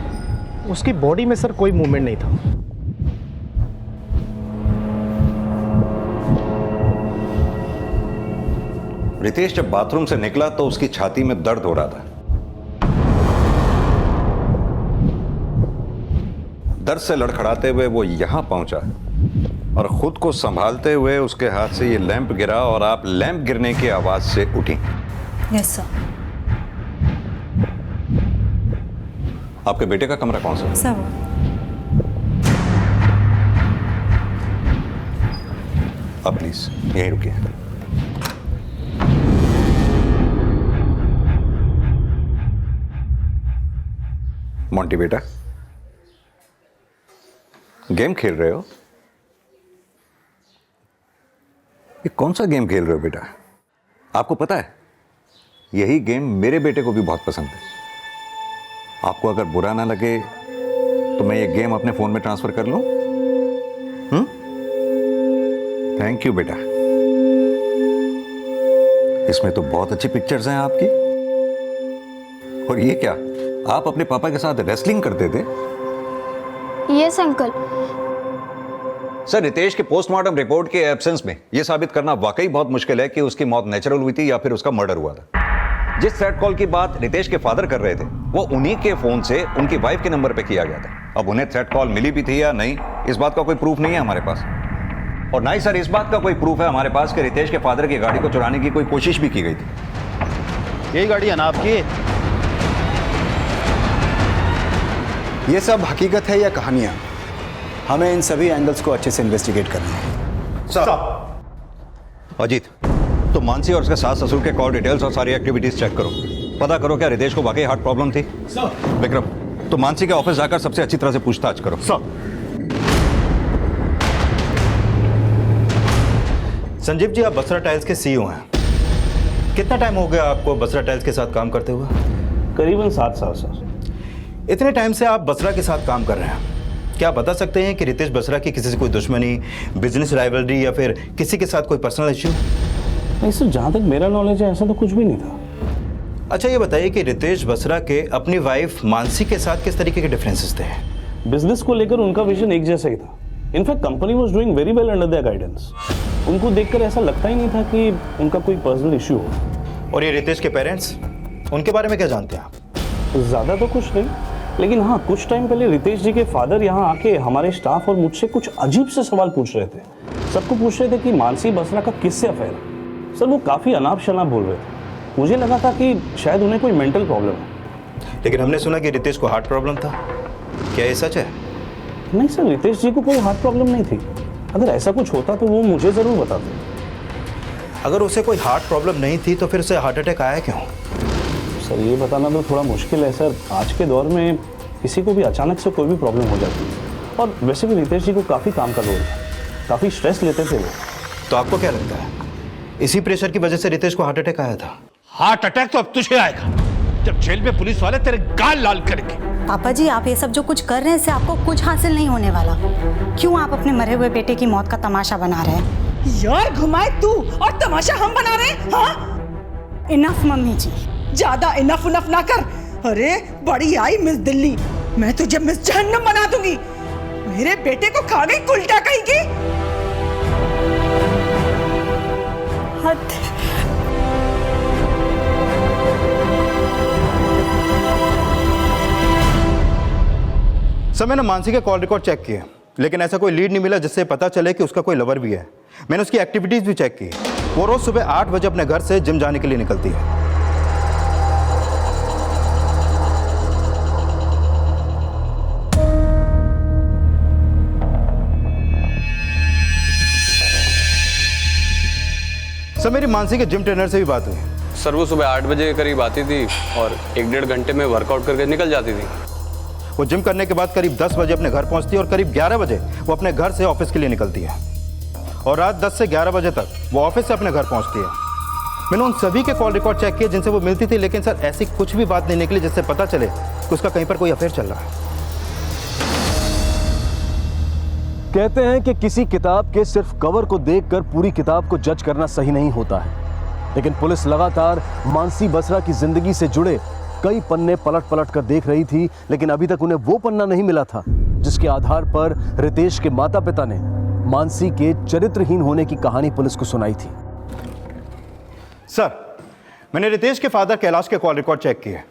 उसकी बॉडी में सर कोई मूवमेंट नहीं था। रितेश जब बाथरूम से निकला तो उसकी छाती में दर्द हो रहा था। दर्द से लड़खड़ाते हुए वो यहां पहुंचा और खुद को संभालते हुए उसके हाथ से ये लैंप गिरा और आप लैंप गिरने की आवाज से उठी। Yes sir. आपके बेटे का कमरा कौन सा? सर आप प्लीज यहीं रुकिए। मोंटी बेटा, गेम खेल रहे हो? ये कौन सा गेम खेल रहे हो बेटा? आपको पता है यही गेम मेरे बेटे को भी बहुत पसंद है। आपको अगर बुरा ना लगे तो मैं ये गेम अपने फोन में ट्रांसफर कर लूं? थैंक यू बेटा। इसमें तो बहुत अच्छी पिक्चर्स हैं आपकी। और ये क्या, आप अपने पापा के साथ रेसलिंग करते थे? Yes uncle. सर, रितेश के पोस्टमार्टम रिपोर्ट के एब्सेंस में यह साबित करना वाकई बहुत मुश्किल है कि उसकी मौत नेचुरल हुई थी या फिर उसका मर्डर हुआ था। जिस थ्रेट कॉल की बात रितेश के फादर कर रहे थे वो उन्हीं के फोन से उनकी वाइफ के नंबर पे किया गया था। अब उन्हें थ्रेट कॉल मिली भी थी या नहीं, इस बात का कोई प्रूफ नहीं है हमारे पास। और ना ही सर इस बात का कोई प्रूफ है हमारे पास कि रितेश के फादर की गाड़ी को चुराने की कोई कोशिश भी की गई थी। यही गाड़ी है ना आपकी? ये सब हकीकत है या कहानियां? हमें इन सभी एंगल्स को अच्छे से इन्वेस्टिगेट करना है। सर, अजीत, तो मानसी और उसके सास ससुर के कॉल डिटेल्स और सारी एक्टिविटीज चेक करो। पता करो क्या रितेश को वाकई हार्ट प्रॉब्लम थी? सर। विक्रम, तो मानसी के ऑफिस जाकर सबसे अच्छी तरह से पूछताछ करो। सर। संजीव जी, आप बसरा टाइल्स के सीईओ हैं। कितना टाइम हो गया आपको बसरा टाइल्स के साथ काम करते हुए? करीबन 7 साल सर। इतने टाइम से आप बसरा के साथ काम कर रहे हैं, क्या आप बता सकते हैं कि रितेश बसरा की किसी से कोई दुश्मनी, बिजनेस राइवलरी या फिर किसी के साथ कोई पर्सनल इश्यू? नहीं सर, जहाँ तक मेरा नॉलेज है ऐसा तो कुछ भी नहीं था। अच्छा, ये बताइए कि रितेश बसरा के अपनी वाइफ मानसी के साथ किस तरीके के डिफरेंसेस थे? बिजनेस को लेकर उनका विजन एक जैसा ही था। In fact company was doing very well under their guidance. उनको देखकर ऐसा लगता ही नहीं था कि उनका कोई पर्सनल इश्यू हो। और ये रितेश के पेरेंट्स, उनके बारे में क्या जानते हैं आप? ज़्यादा तो कुछ नहीं, लेकिन हाँ, कुछ टाइम पहले रितेश जी के फादर यहाँ आके हमारे स्टाफ और मुझसे कुछ अजीब से सवाल पूछ रहे थे। सबको पूछ रहे थे कि मानसी बसरा का किससे अफेयर है। सर वो काफ़ी अनाप शनाप बोल रहे थे। मुझे लगा था कि शायद उन्हें कोई मेंटल प्रॉब्लम है। लेकिन हमने सुना कि रितेश को हार्ट प्रॉब्लम था, क्या ये सच है? नहीं सर, रितेश जी को कोई हार्ट प्रॉब्लम नहीं थी। अगर ऐसा कुछ होता तो वो मुझे ज़रूर बताते। अगर उसे कोई हार्ट प्रॉब्लम नहीं थी तो फिर उसे हार्ट अटैक आया क्यों? सर ये बताना तो थोड़ा मुश्किल है सर। आज के दौर में किसी को भी अचानक से कोई भी प्रॉब्लम हो जाती है। और वैसे भी रितेश जी को काफ़ी काम का लोड है, काफ़ी स्ट्रेस लेते थे वो। तो आपको क्या लगता है इसी प्रेशर की वजह से रितेश को हार्ट अटैक आया था? हार्ट अटैक तो अब तुझे आएगा जब जेल में पुलिस वाले तेरे गाल लाल करेंगे। पापा जी, आप ये सब जो कुछ कर रहे हैं इससे आपको कुछ हासिल नहीं होने वाला। क्यों आप अपने मरे हुए बेटे की मौत का तमाशा बना रहे हैं? यार घुमाए तू और तमाशा हम बना रहे हैं। हाँ इनफ मम्मी जी। ज्यादा इनफ उनफ ना कर। अरे बड़ी आई मिस दिल्ली, मैं तुझे मिस जहन्नम बना दूंगी। मेरे बेटे को खा गई कुलटा कहीं की। हद। सर मैंने मानसी के कॉल रिकॉर्ड चेक किए, लेकिन ऐसा कोई लीड नहीं मिला जिससे पता चले कि उसका कोई लवर भी है। मैंने उसकी एक्टिविटीज भी चेक की। वो रोज सुबह 8 बजे अपने घर से जिम जाने के लिए निकलती है। सर मेरी मानसी के जिम ट्रेनर से भी बात हुई। सर वो सुबह 8 बजे के करीब आती थी और 1-1.5 घंटे में वर्कआउट करके निकल जाती थी। वो जिम करने के बाद करीब 10 बजे अपने घर पहुंचती है और करीब 11 बजे वो अपने घर से ऑफिस के लिए निकलती है और रात 10 से 11 बजे तक वो ऑफिस से अपने घर पहुंचती है। मैंने उन सभी के कॉल रिकॉर्ड चेक किए जिनसे वो मिलती थी, लेकिन सर ऐसी कुछ भी बात नहीं निकली जिससे पता चले कि उसका कहीं पर कोई अफेयर चल रहा है। कहते हैं कि किसी किताब के सिर्फ कवर को देखकर पूरी किताब को जज करना सही नहीं होता है, लेकिन पुलिस लगातार मानसी बसरा की जिंदगी से जुड़े कई पन्ने पलट पलट कर देख रही थी, लेकिन अभी तक उन्हें वो पन्ना नहीं मिला था जिसके आधार पर रितेश के माता पिता ने मानसी के चरित्रहीन होने की कहानी पुलिस को सुनाई थी। सर मैंने रितेश के फादर कैलाश के कॉल रिकॉर्ड चेक किए।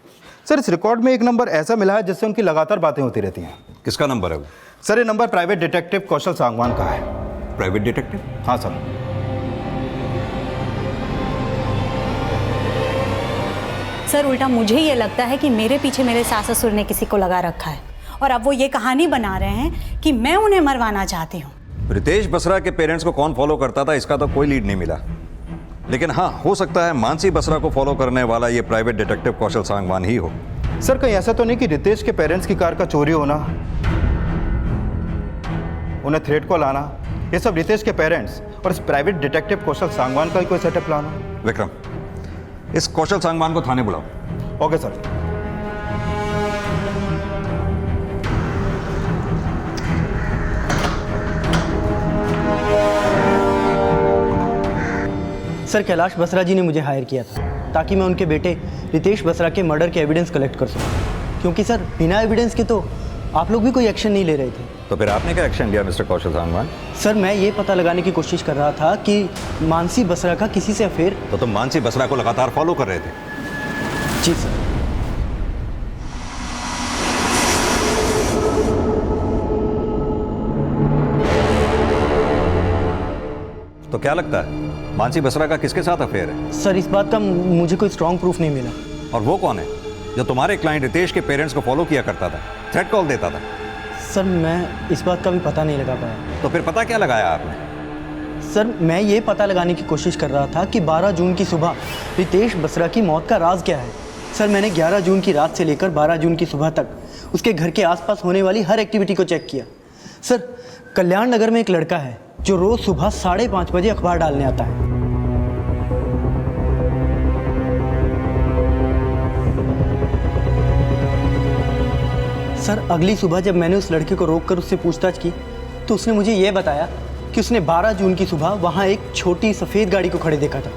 सर इस रिकॉर्ड में एक नंबर ऐसा मिला है जिससे उनकी लगातार बातें होती रहती हैं। किसका नंबर है वो? सर ये नंबर प्राइवेट डिटेक्टिव कौशल सांगवान का है। Private detective? हाँ सर। सर उल्टा मुझे ये लगता है कि मेरे पीछे मेरे सास ससुर ने किसी को लगा रखा है और अब वो ये कहानी बना रहे हैं कि मैं उन्हें मरवाना चाहती हूँ। रितेश बसरा के पेरेंट्स को कौन फॉलो करता था इसका तो कोई लीड नहीं मिला, लेकिन हाँ हो सकता है मानसी बसरा को फॉलो करने वाला ये प्राइवेट डिटेक्टिव कौशल सांगवान ही हो। सर कहीं ऐसा तो नहीं कि रितेश के पेरेंट्स की कार का चोरी होना, उन्हें थ्रेट कॉल आना, ये सब रितेश के पेरेंट्स और इस प्राइवेट डिटेक्टिव कौशल सांगवान का ही कोई सेटअप प्लान हो? विक्रम, इस कौशल सांगवान को थाने बुलाओ। Okay sir. Sir Kailash Basra ji ने मुझे हायर किया था ताकि मैं उनके बेटे रितेश बसरा के मर्डर के एविडेंस कलेक्ट कर सकूं, क्योंकि सर बिना एविडेंस के तो आप लोग भी कोई एक्शन नहीं ले रहे थे। तो फिर आपने क्या एक्शन लिया मिस्टर कौशल सांगवान? सर मैं ये पता लगाने की कोशिश कर रहा था कि मानसी बसरा का किसी से अफेयर। तो तुम मानसी बसरा को लगातार फॉलो कर रहे थे? जी सर। तो क्या लगता है मानसी बसरा का किसके साथ अफेयर है? सर इस बात का मुझे कोई स्ट्रॉन्ग प्रूफ नहीं मिला। और वो कौन है जो तुम्हारे क्लाइंट रितेश के पेरेंट्स को फॉलो किया करता था, थ्रेट कॉल देता था? सर मैं इस बात का भी पता नहीं लगा पाया। तो फिर पता क्या लगाया आपने? सर मैं ये पता लगाने की कोशिश कर रहा था कि 12 जून की सुबह रितेश बसरा की मौत का राज क्या है। सर मैंने 11 जून की रात से लेकर 12 जून की सुबह तक उसके घर के आसपास होने वाली हर एक्टिविटी को चेक किया। सर कल्याण नगर में एक लड़का है जो रोज सुबह 5:30 बजे अखबार डालने आता है। सर अगली सुबह जब मैंने उस लड़के को रोककर उससे पूछताछ की तो उसने मुझे यह बताया कि उसने 12 जून की सुबह वहां एक छोटी सफ़ेद गाड़ी को खड़े देखा था।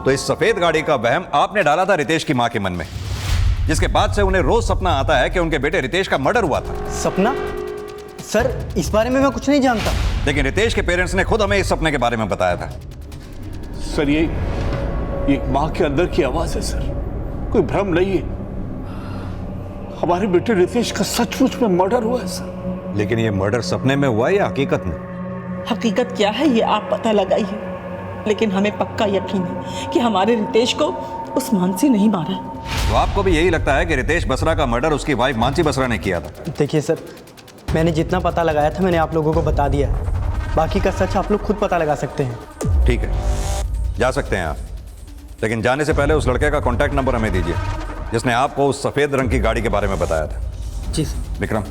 तो इस सफेद गाड़ी का वहम आपने डाला था रितेश की मां के मन में, जिसके बाद से उन्हें रोज सपना आता है कि उनके बेटे रितेश का मर्डर हुआ था। सपना? सर इस बारे में मैं कुछ नहीं जानता। लेकिन रितेश के पेरेंट्स ने खुद हमें इस सपने के बारे में बताया था। सर ये मां के अंदर की आवाज है सर, कोई भ्रम नहीं है। हमारे बेटे रितेश का सचमुच में मर्डर हुआ है सर। लेकिन ये मर्डर सपने में हुआ या हकीकत में? हकीकत क्या है ये आप पता लगाइए, लेकिन हमें पक्का यकीन है कि हमारे रितेश को उस मानसी नहीं मारा है। तो आपको भी यही लगता है कि रितेश बसरा का मर्डर उसकी वाइफ मानसी बसरा ने किया था? देखिए सर, मैंने जितना पता लगाया था मैंने आप लोगों को बता दिया है। बाकी का सच आप लोग खुद पता लगा सकते हैं। ठीक है, जा सकते हैं आप, लेकिन जाने से पहले उस लड़के का कॉन्टैक्ट नंबर हमें दीजिए जिसने आपको उस सफेद रंग की गाड़ी के बारे में बताया था। जी सर। विक्रम।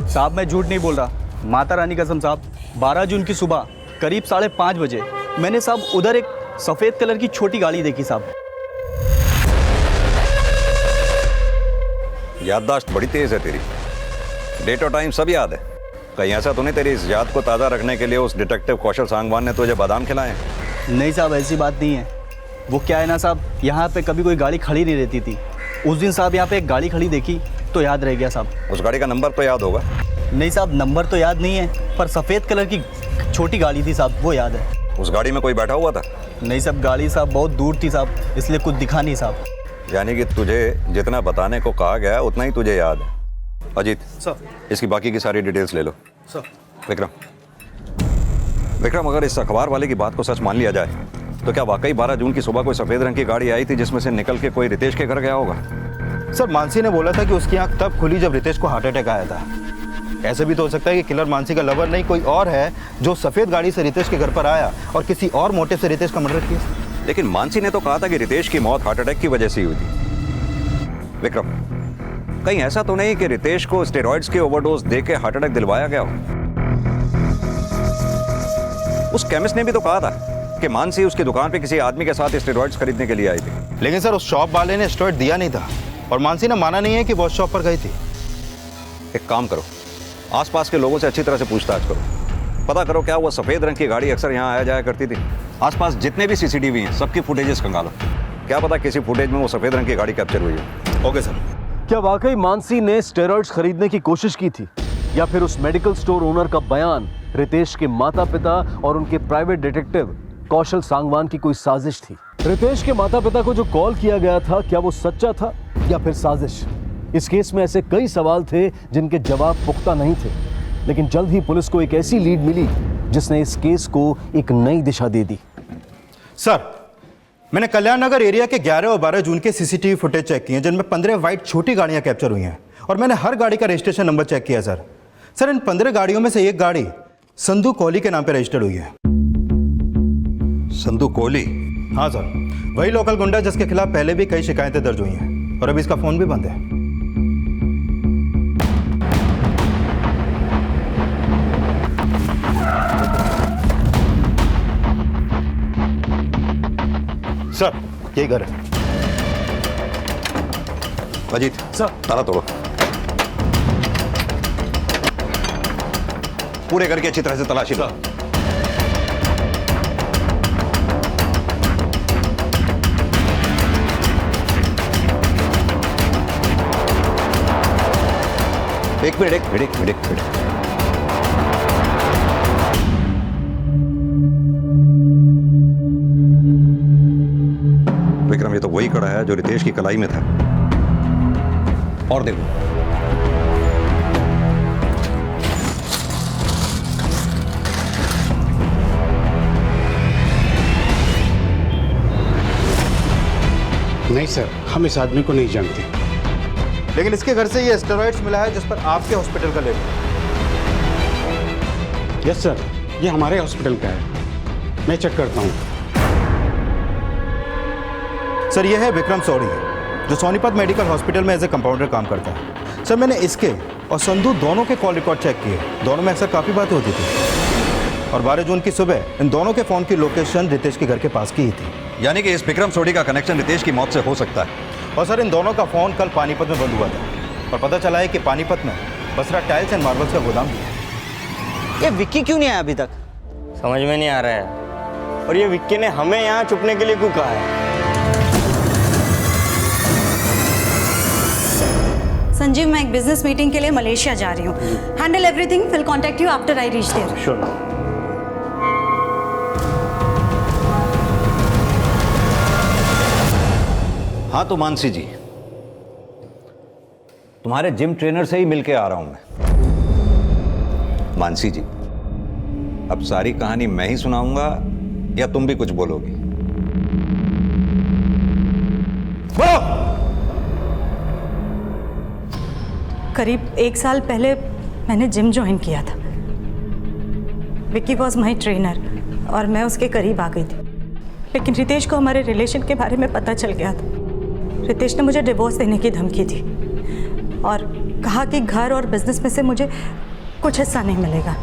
साहब मैं झूठ नहीं बोल रहा, माता रानी कसम साहब, 12 जून की सुबह करीब 5:30 बजे मैंने साहब उधर एक सफ़ेद कलर की छोटी गाड़ी देखी साहब। याददाश्त बड़ी तेज है तेरी, डेट और टाइम सब याद है। कहीं ऐसा तो नहीं तेरी इस याद को ताज़ा रखने के लिए उस डिटेक्टिव कौशल सांगवान ने तुझे बादाम खिलाए? नहीं साहब ऐसी बात नहीं है। वो क्या है ना साहब, यहाँ पे कभी कोई गाड़ी खड़ी नहीं रहती थी। उस दिन साहब यहाँ पे एक गाड़ी खड़ी देखी तो याद रह गया साहब। उस गाड़ी का नंबर तो याद होगा? नहीं साहब नंबर तो याद नहीं है, पर सफ़ेद कलर की छोटी गाड़ी थी साहब, वो याद है। उस गाड़ी में कोई बैठा हुआ था? नहीं साहब, गाड़ी साहब बहुत दूर थी साहब, इसलिए कुछ दिखा नहीं साहब। यानी कि तुझे जितना बताने को कहा गया उतना ही तुझे याद है। अजीत सर, इसकी बाकी की सारी डिटेल्स ले लो। सर। विक्रम, अगर इस अखबार वाले की बात को सच मान लिया जाए तो क्या वाकई 12 जून की सुबह कोई सफेद रंग की गाड़ी आई थी जिसमें से निकल के कोई रितेश के घर गया होगा? सर मानसी ने बोला था कि उसकी आंख तब खुली जब रितेश को हार्ट अटैक आया था। ऐसे भी तो हो सकता है कि किलर मानसी का लवर नहीं कोई और है जो सफेद गाड़ी से रितेश के घर पर आया और किसी और मोटिव से रितेश का मर्डर किया। लेकिन मानसी ने तो कहा था कि रितेश की मौत हार्ट अटैक की वजह से हुई थी। विक्रम, कहीं ऐसा तो नहीं कि रितेश को स्टेरॉइड्स के ओवरडोज देके हार्ट अटैक दिलवाया गया हो? उस केमिस्ट ने भी तो कहा था कि मानसी उसकी दुकान पे किसी आदमी के साथ स्टेरॉइड्स खरीदने के लिए आई थी। लेकिन सर उस शॉप वाले ने स्टेरॉइड दिया नहीं था और मानसी ने माना नहीं है कि वो उस शॉप पर गई थी। एक काम करो, आसपास के लोगों से अच्छी तरह से पूछताछ करो, पता करो क्या वो सफेद रंग की गाड़ी अक्सर यहाँ आया जाया करती थी। आसपास जितने भी सीसीटीवी हैं सबकी फुटेजेस खंगालो, क्या पता किसी फुटेज में वो सफेद रंग की गाड़ी कैप्चर हुई है। Okay sir. क्या वाकई मानसी ने स्टेरॉइड्स खरीदने की कोशिश की थी, या फिर उस मेडिकल स्टोर ओनर का बयान रितेश के माता पिता और उनके प्राइवेट डिटेक्टिव कौशल सांगवान की कोई साजिश थी? रितेश के माता पिता को जो कॉल किया गया था, क्या वो सच्चा था या फिर साजिश? इस केस में ऐसे कई सवाल थे जिनके जवाब पुख्ता नहीं थे, लेकिन जल्द ही पुलिस को एक ऐसी लीड मिली जिसने इस केस को एक नई दिशा दे दी। सर, मैंने कल्याण नगर एरिया के 11 और 12 जून के सीसीटीवी फुटेज चेक किए जिनमें 15 वाइट छोटी गाड़ियां कैप्चर हुई हैं और मैंने हर गाड़ी का रजिस्ट्रेशन नंबर चेक किया सर। सर इन 15 गाड़ियों में से एक गाड़ी संधू कोहली के नाम पर रजिस्टर्ड हुई है। संधू कोहली? हाँ सर, वही लोकल गुंडा जिसके खिलाफ पहले भी कई शिकायतें दर्ज हुई हैं और अभी इसका फोन भी बंद है। सर यही घर है। अजीत सर, ताला तोड़ो, पूरे घर की अच्छी तरह से तलाशी लो। एक मिनट। विक्रम, ये तो वही कड़ा है जो रितेश की कलाई में था। और देखो, नहीं सर, हम इस आदमी को नहीं जानते। लेकिन इसके घर से ये स्टेरॉइड्स मिला है जिस पर आपके हॉस्पिटल का लेबल। यस सर, ये हमारे हॉस्पिटल का है, मैं चेक करता हूँ। सर ये है विक्रम सौरी जो सोनीपत मेडिकल हॉस्पिटल में एज ए कंपाउंडर काम करता है। सर मैंने इसके और संधू दोनों के कॉल रिकॉर्ड चेक किए, दोनों में अक्सर काफ़ी बातें होती थी और 12 जून की सुबह इन दोनों के फ़ोन की लोकेशन रितेश के घर के पास की ही थी। यानी कि इस विक्रम सोडी का कनेक्शन रितेश की मौत से हो सकता है। और सर इन दोनों का फ़ोन कल पानीपत में बंद हुआ था और पता चला है कि पानीपत में बसरा टाइल्स एंड मार्बल्स का गोदाम भी है। ये विक्की क्यों नहीं आया अभी तक? समझ में नहीं आ रहा है। और ये विक्की ने हमें यहाँ छुपने के लिए क्यों कहा है? संजीव, मैं एक बिजनेस मीटिंग के लिए मलेशिया जा रही हूँ। Handle everything, will contact you after I reach there. Sure. हाँ तो मानसी जी, तुम्हारे जिम ट्रेनर से ही मिलके आ रहा हूं मैं। मानसी जी, अब सारी कहानी मैं ही सुनाऊंगा या तुम भी कुछ बोलोगी? करीब 1 साल पहले मैंने जिम ज्वाइन किया था। विक्की वॉज माई ट्रेनर और मैं उसके करीब आ गई थी। लेकिन रितेश को हमारे रिलेशन के बारे में पता चल गया था। रितेश ने मुझे डिवोर्स देने की धमकी दी और कहा कि घर और बिजनेस में से मुझे कुछ हिस्सा नहीं मिलेगा।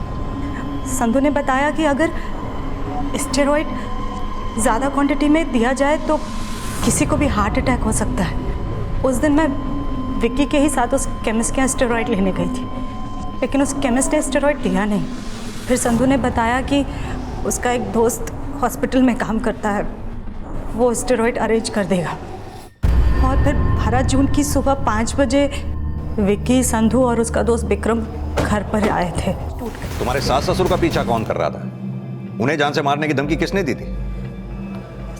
संधू ने बताया कि अगर स्टेरॉइड ज़्यादा क्वांटिटी में दिया जाए तो किसी को भी हार्ट अटैक हो सकता है। उस दिन मैं विक्की के ही साथ उस केमिस्ट के यहाँ स्टेरॉइड लेने गई थी, लेकिन उस केमिस्ट ने स्टेरॉइड दिया नहीं। फिर संधू ने बताया कि उसका एक दोस्त हॉस्पिटल में काम करता है, वो स्टेरॉइड अरेंज कर देगा। और फिर 12 जून की सुबह 5 बजे विक्की, संधू और उसका दोस्त विक्रम घर पर आए थे। तुम्हारे सास ससुर का पीछा कौन कर रहा था? उन्हें जान से मारने की धमकी किसने दी थी?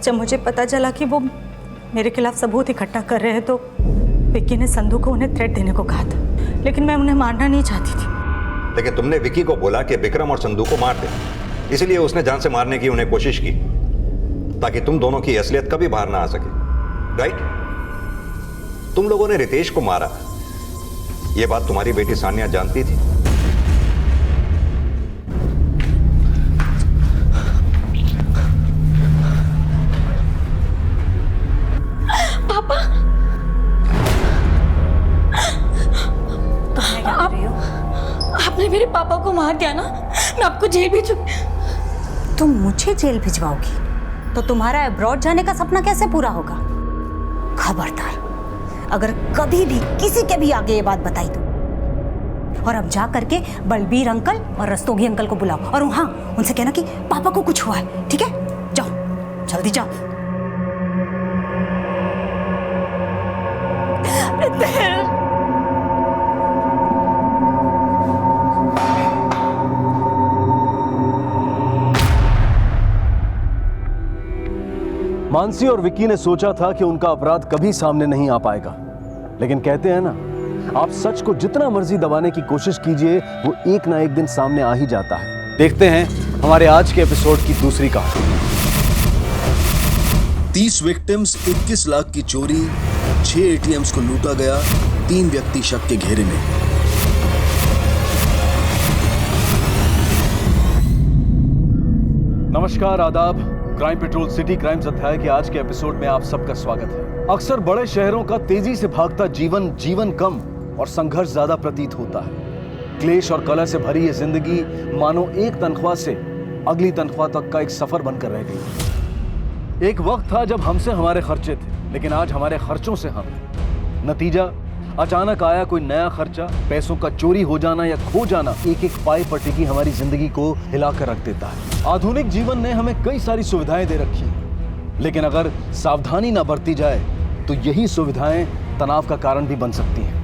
जब मुझे पता चला कि वो मेरे खिलाफ सबूत इकट्ठा कर रहे हैं तो विक्की ने संधू को उन्हें थ्रेट देने को कहा था, लेकिन मैं उन्हें मारना नहीं चाहती थी। लेकिन तुमने विक्की को बोला कि विक्रम और संधू को मार दे, इसलिए उसने जान से मारने की उन्हें कोशिश की ताकि तुम दोनों की असलियत कभी बाहर ना आ सके, राइट? तुम लोगों ने रितेश को मारा, यह बात तुम्हारी बेटी सानिया जानती थी? पापा, आपने मेरे पापा को मार दिया ना, मैं आपको जेल भेजूंगी। तुम मुझे जेल भिजवाओगी तो तुम्हारा अब्रॉड जाने का सपना कैसे पूरा होगा? खबरदार, अगर कभी भी किसी के भी आगे ये बात बताई तो। और अब जा करके बलबीर अंकल और रस्तोगी अंकल को बुलाओ और हाँ, उनसे कहना कि पापा को कुछ हुआ है, ठीक है? जाओ, जल्दी जाओ। मानसी और विक्की ने सोचा था कि उनका अपराध कभी सामने नहीं आ पाएगा, लेकिन कहते हैं ना, आप सच को जितना मर्जी दबाने की कोशिश कीजिए, वो एक ना एक दिन सामने आ ही जाता है। देखते हैं हमारे आज के एपिसोड की दूसरी कहानी। 30 विक्टिम्स, 21 लाख की चोरी, 6 एटीएम्स को लूटा गया, 3 व्यक्ति शक के घेरे में। नमस्कार, आदाब। क्राइम पेट्रोल सिटी क्राइम्स अध्याय के आज के एपिसोड में आप सबका स्वागत है। अक्सर बड़े शहरों का तेजी से भागता जीवन कम और संघर्ष ज्यादा प्रतीत होता है। क्लेश और कलह से भरी ये जिंदगी मानो एक तनख्वाह से अगली तनख्वाह तक का एक सफर बनकर रह गई। एक वक्त था जब हमसे हमारे खर्चे थे, लेकिन आज हमारे खर्चों से हम। नतीजा, अचानक आया कोई नया खर्चा, पैसों का चोरी हो जाना या खो जाना एक एक पाई पर टिकी हमारी जिंदगी को हिलाकर रख देता है। आधुनिक जीवन ने हमें कई सारी सुविधाएं दे रखी हैं, लेकिन अगर सावधानी न बरती जाए तो यही सुविधाएं तनाव का कारण भी बन सकती हैं।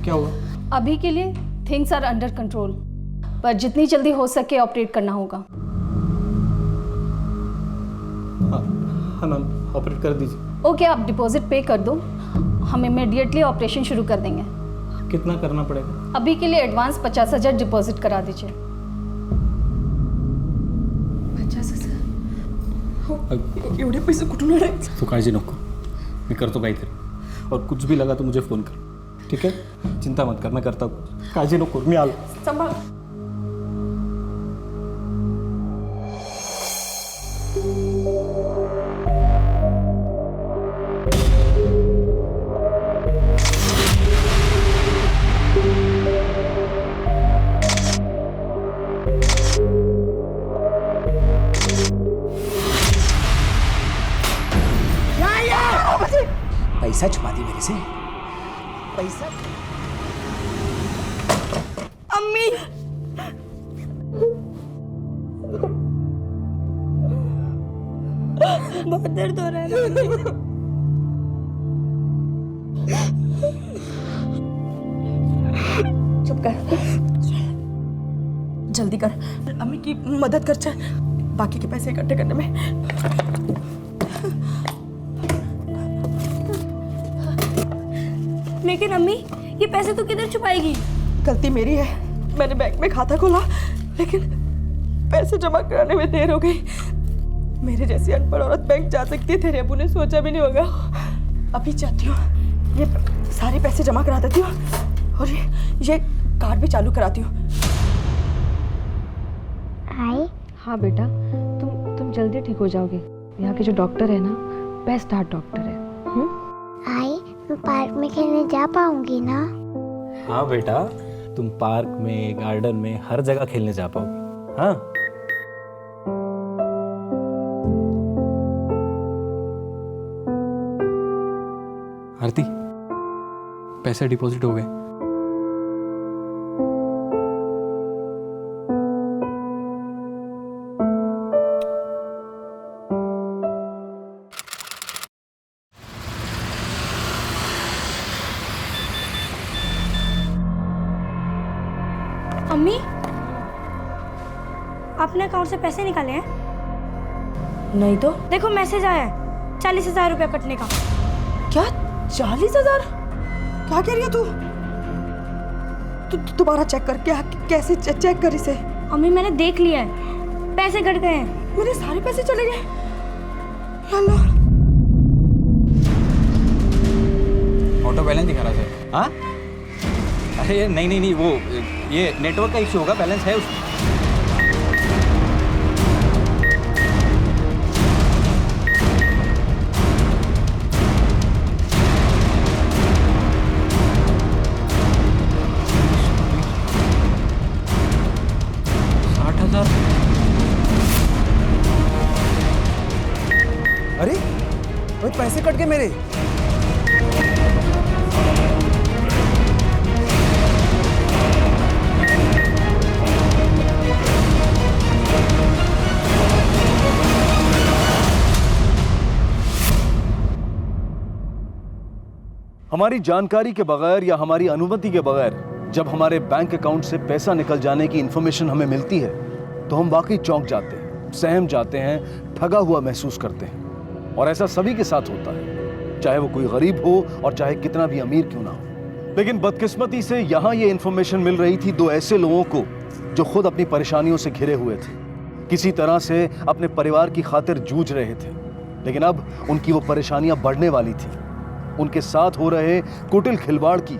क्या हुआ? अभी के लिए थिंग्स आर अंडर कंट्रोल, पर जितनी जल्दी हो सके ऑपरेट करना होगा। हाँ मैम, ऑपरेट कर दीजिए। ओके, आप डिपॉजिट पे कर दो, हम इमीडिएटली ऑपरेशन शुरू कर देंगे। कितना करना पड़ेगा? अभी के लिए एडवांस 50,000 डिपॉजिट करा दीजिए। 50,000? एवढे पैसे कुठून आले? तू काळजी नको, मी करतो काहीतरी, और कुछ भी लगा तो मुझे फोन कर, ठीक है? चिंता मत कर, मैं करता हूँ, काळजी नको, मी आलो। सांभाळ। पैसा छुपा दी मेरे से। पैसा अम्मी बहुत दर्द हो रहा है ना। चुप कर, जल्दी कर, अम्मी की मदद कर, चल बाकी के पैसे इकट्ठे करने में। लेकिन अम्मी ये पैसे तो किधर छुपाएगी? गलती मेरी है, मैंने बैंक में खाता खोला लेकिन पैसे जमा कराने में देर हो गई। मेरे जैसी अनपढ़ औरत बैंक जा सकती है, तेरे अबू ने सोचा भी नहीं होगा। अभी चाहती हूँ ये सारे पैसे जमा करा देती हूँ और ये कार्ड भी चालू कराती हूँ। हाँ बेटा, तुम जल्दी ठीक हो जाओगे। यहाँ के जो डॉक्टर है ना, बेस्ट हार्ट डॉक्टर है। आई, मैं पार्क में खेलने जा पाऊंगी ना? हाँ बेटा, तुम पार्क में, गार्डन में, हर जगह खेलने जा पाओगे। हाँ आरती, पैसे डिपॉजिट हो गए। अम्मी, आपने अकाउंट से पैसे निकाले हैं? नहीं तो। देखो मैसेज आया है 40,000 रुपया कटने का। क्या 40,000? क्या कह रही है तू? दोबारा चेक कर, क्या कैसे चेक कर इसे? अम्मी मैंने देख लिया है, पैसे कट गए हैं। मेरे सारे पैसे चले गए। अल्लाह, ऑटो बैलेंस दिखा रहा है। हाँ, अरे नहीं, वो ये नेटवर्क का इश्यू होगा, बैलेंस है उसमें। अरे वो पैसे कट गए मेरे। हमारी जानकारी के बगैर या हमारी अनुमति के बगैर जब हमारे बैंक अकाउंट से पैसा निकल जाने की इंफॉर्मेशन हमें मिलती है तो हम वाकई चौंक जाते हैं, सहम जाते हैं, ठगा हुआ महसूस करते हैं। और ऐसा सभी के साथ होता है, चाहे वो कोई गरीब हो और चाहे कितना भी अमीर क्यों ना हो। लेकिन बदकिस्मती से यहाँ ये इंफॉर्मेशन मिल रही थी दो ऐसे लोगों को जो खुद अपनी परेशानियों से घिरे हुए थे, किसी तरह से अपने परिवार की खातिर जूझ रहे थे। लेकिन अब उनकी वो परेशानियां बढ़ने वाली थी। उनके साथ हो रहे कुटिल खिलवाड़ की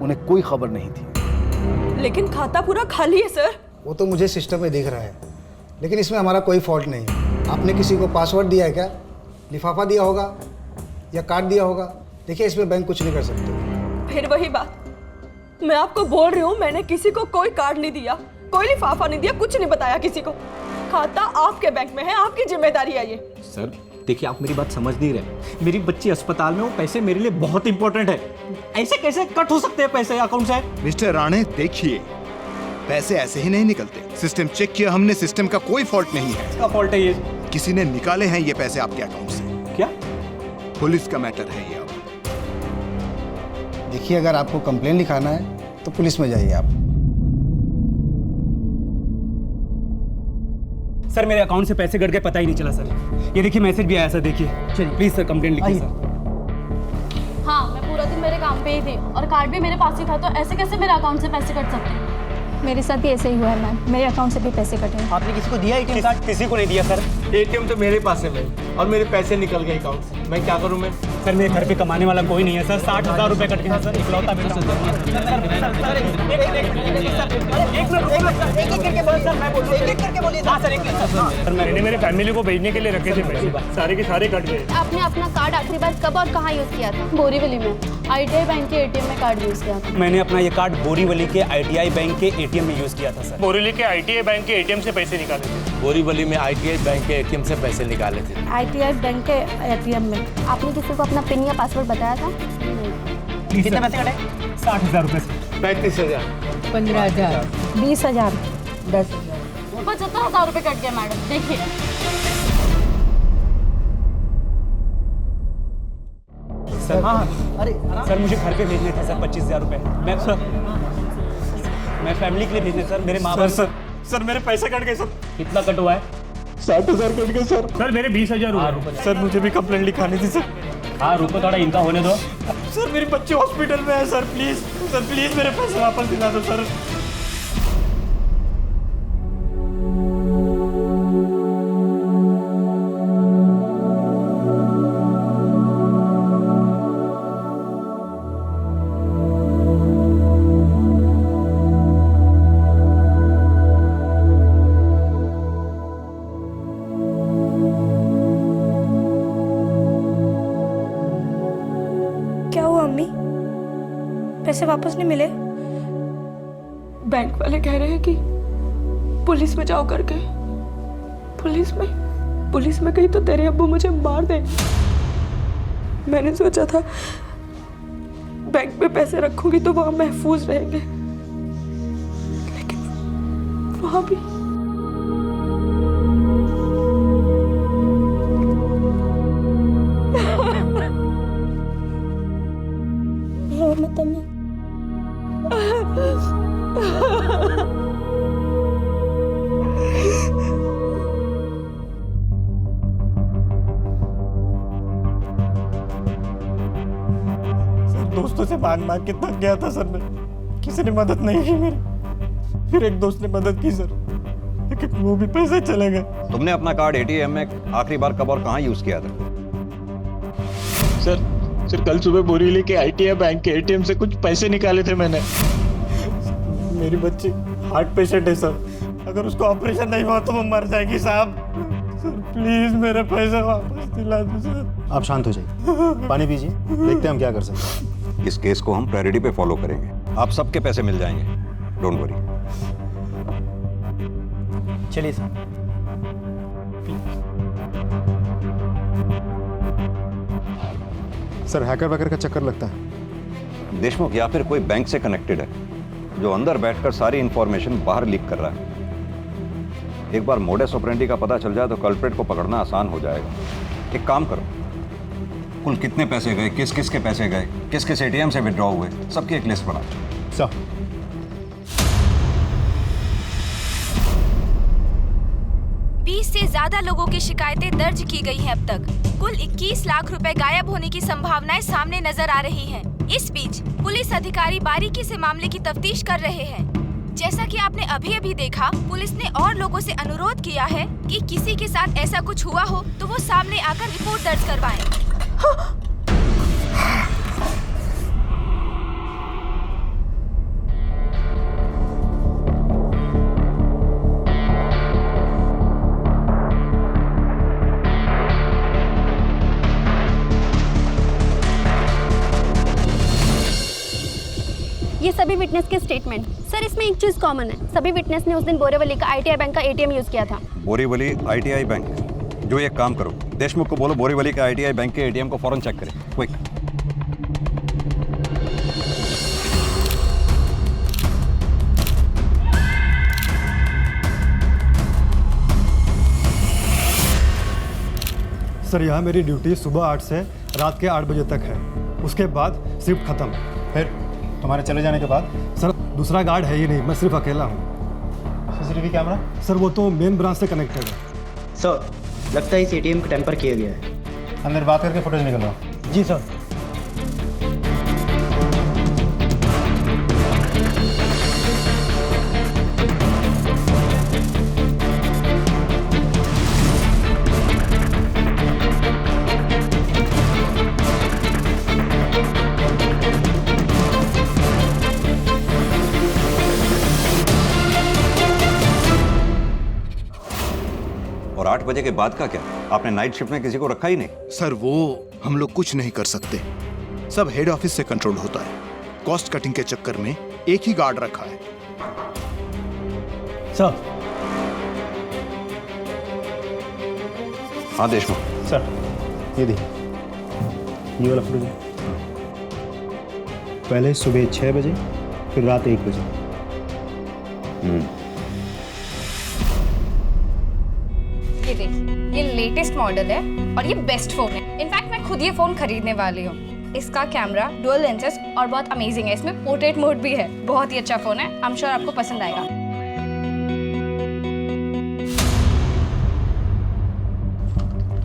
उन्हें कोई खबर नहीं थी। लेकिन खाता पूरा खाली है सर। वो तो मुझे सिस्टम में दिख रहा है, लेकिन इसमें हमारा कोई फॉल्ट नहीं है। आपने किसी को पासवर्ड दिया है क्या? लिफाफा दिया होगा या कार्ड दिया होगा? देखिए, इसमें बैंक कुछ नहीं कर सकते। फिर वही बात, मैं आपको बोल रही हूँ, मैंने किसी को कोई कार्ड नहीं दिया, कोई लिफाफा नहीं दिया, कुछ नहीं बताया किसी को। खाता आपके बैंक में है, आपकी जिम्मेदारी है ये। सर देखिए, आप मेरी बात समझ नहीं रहे। मेरी बच्ची अस्पताल में, वो पैसे मेरे लिए बहुत इंपॉर्टेंट है। ऐसे कैसे कट हो सकते हैं पैसे अकाउंट से? मिस्टर राणे, देखिए, पैसे ऐसे ही नहीं निकलते। सिस्टम चेक किया हमने, सिस्टम का कोई फॉल्ट नहीं है। इसका फॉल्ट है ये। किसी ने निकाले हैं ये पैसे आपके अकाउंट से। क्या? पुलिस का मैटर है ये। अब देखिए, अगर आपको कंप्लेन लिखाना है तो पुलिस में जाइए आप। सर मेरे अकाउंट से पैसे कट गए, पता ही नहीं चला सर। ये देखिए मैसेज भी आया सर, देखिए। चलिए प्लीज सर कंप्लेंट लिखिए सर। हाँ, मैं पूरा दिन मेरे काम पे ही थी और कार्ड भी मेरे पास ही था, तो ऐसे कैसे मेरे अकाउंट से पैसे कट सकते हैं? मेरे साथ भी ऐसे ही हुआ है मैम, मेरे अकाउंट से भी पैसे कटे हैं। आपने किसी को दिया एटीएम कार्ड? किसी को नहीं दिया सर। एटीएम तो मेरे पास है भाई, और मेरे पैसे निकल गए अकाउंट से। मैं क्या करूं? मैं सर मेरे घर पे कमाने वाला कोई नहीं है सर। 60,000 रुपए कट गए सर, इकलौता बेटा। एक के बोलिए सर। मैंने मेरे फैमिली को भेजने के लिए रखे थे पैसे, सारे के सारे कट गए। आपने अपना कार्ड आखिरी बार कब और कहाँ यूज़ किया था? बोरीवली में ITI बैंक के ATM में कार्ड यूज़ किया था। मैंने अपना ये कार्ड बोरीवली के ITI बैंक के ATM में यूज़ किया था सर। बोरीवली के ITI बैंक के ATM से पैसे निकाले थे। बोरीवली में ITI बैंक के ATM से पैसे निकाले थे। ITI बैंक के ATM में। आपने किसी को अपना पिन या पासवर्ड बताया था? कितने पैसे कटे? 60,000 रुपये से 35,000, 15,000, 20,000, 10,000, 75,000 रुपये कट गए मैडम। देखिए सर अरे सर मुझे घर पे भेजने थे सर 25,000 रुपये। मैं फैमिली के लिए भेजने सर, मेरे माँ बाप। सर मेरे पैसे कट गए सर। कितना कट हुआ है? 60,000 कट गए सर। सर मेरे 20,000 हुए। सर मुझे भी कंप्लेंट लिखानी थी सर। हाँ रुको थोड़ा, इनका होने दो। सर मेरी बच्ची हॉस्पिटल में है सर, प्लीज मेरे पैसे वापस दिला दो सर। पैसे वापस नहीं मिले? बैंक वाले कह रहे हैं कि पुलिस में जाओ करके। पुलिस में गई तो तेरे अब्बू मुझे मार देंगे। मैंने सोचा था बैंक में पैसे रखूंगी तो वहां महफूज रहेंगे, लेकिन वहां भी दोस्तों से मांग के थक गया था सर मैं, किसी ने मदद नहीं की मेरी। फिर एक दोस्त ने मदद की सर, लेकिन वो भी पैसे चले गए। तुमने अपना कार्ड ATM में आखिरी बार कब और कहाँ यूज किया था? सर कल सुबह बोरीवली के ITI बैंक के ATM से कुछ पैसे निकाले थे मैंने। मेरी बच्ची हार्ट पेशेंट है सर, अगर उसको ऑपरेशन नहीं हुआ तो वो मर जाएगी साहब। सर प्लीज मेरे पैसे वापस दिला दो सर। आप शांत हो जाइए, पानी पीजिए, देखते हैं हम क्या कर सकते हैं। इस केस को हम प्रायोरिटी पे फॉलो करेंगे, आप सबके पैसे मिल जाएंगे, डोंट वरी। चलिए सर। सर हैकर वैकर का चक्कर लगता है। देशमुख या फिर कोई बैंक से कनेक्टेड है जो अंदर बैठकर सारी इंफॉर्मेशन बाहर लीक कर रहा है। एक बार मोडस ऑपरेंडी का पता चल जाए तो कल्प्रेट को पकड़ना आसान हो जाएगा। एक काम करो, कुल कितने पैसे गए, किस किस के पैसे गए, किस किस ATM से विड्रॉ हुए, सबकी एक लिस्ट बनाओ। सर 20 से ज्यादा लोगों की शिकायतें दर्ज की गई हैं अब तक। कुल 21 लाख रुपए गायब होने की संभावनाएं सामने नजर आ रही हैं। इस बीच पुलिस अधिकारी बारीकी से मामले की तफ्तीश कर रहे हैं। जैसा कि आपने अभी देखा, पुलिस ने और लोगों से अनुरोध किया है कि किसी के साथ ऐसा कुछ हुआ हो तो वो सामने आकर रिपोर्ट दर्ज करवाएं। ये सभी विटनेस के स्टेटमेंट। सर इसमें एक चीज कॉमन है, सभी विटनेस ने उस दिन बोरीवली का ITI बैंक का ATM यूज किया था। बोरीवली ITI बैंक, जो एक काम करो, देशमुख को बोलो बोरीवली के ITI बैंक के ATM को फौरन चेक करें, क्विक। सर यहाँ मेरी ड्यूटी सुबह 8 से रात के 8 बजे तक है, उसके बाद शिफ्ट खत्म। फिर तुम्हारे चले जाने के बाद? सर दूसरा गार्ड है ही नहीं, मैं सिर्फ अकेला हूँ। CCTV camera? सर वो तो मेन ब्रांच से कनेक्टेड है। सर लगता है इस ATM को टेम्पर किया गया है। अंदर बात करके फुटेज निकलवाओ। जी सर। बजे के बाद का क्या? आपने नाइट शिफ्ट में किसी को रखा ही नहीं? सर वो हम लोग कुछ नहीं कर सकते, सब हेड ऑफिस से कंट्रोल होता है। कॉस्ट कटिंग के चक्कर में एक ही गार्ड रखा है। सर। हाँ देशमुख। सर ये देखिए, ये वाला फुटेज है। पहले सुबह 6 बजे, फिर रात 1 बजे। ये देखिए, ये लेटेस्ट मॉडल है और ये बेस्ट फोन है। इनफैक्ट मैं खुद ये फोन खरीदने वाली हूँ। इसका कैमरा डुअल लेंसेस और बहुत अमेजिंग है। इसमें पोर्ट्रेट मोड भी है। बहुत ही अच्छा फोन है। आई एम श्योर आपको पसंद आएगा।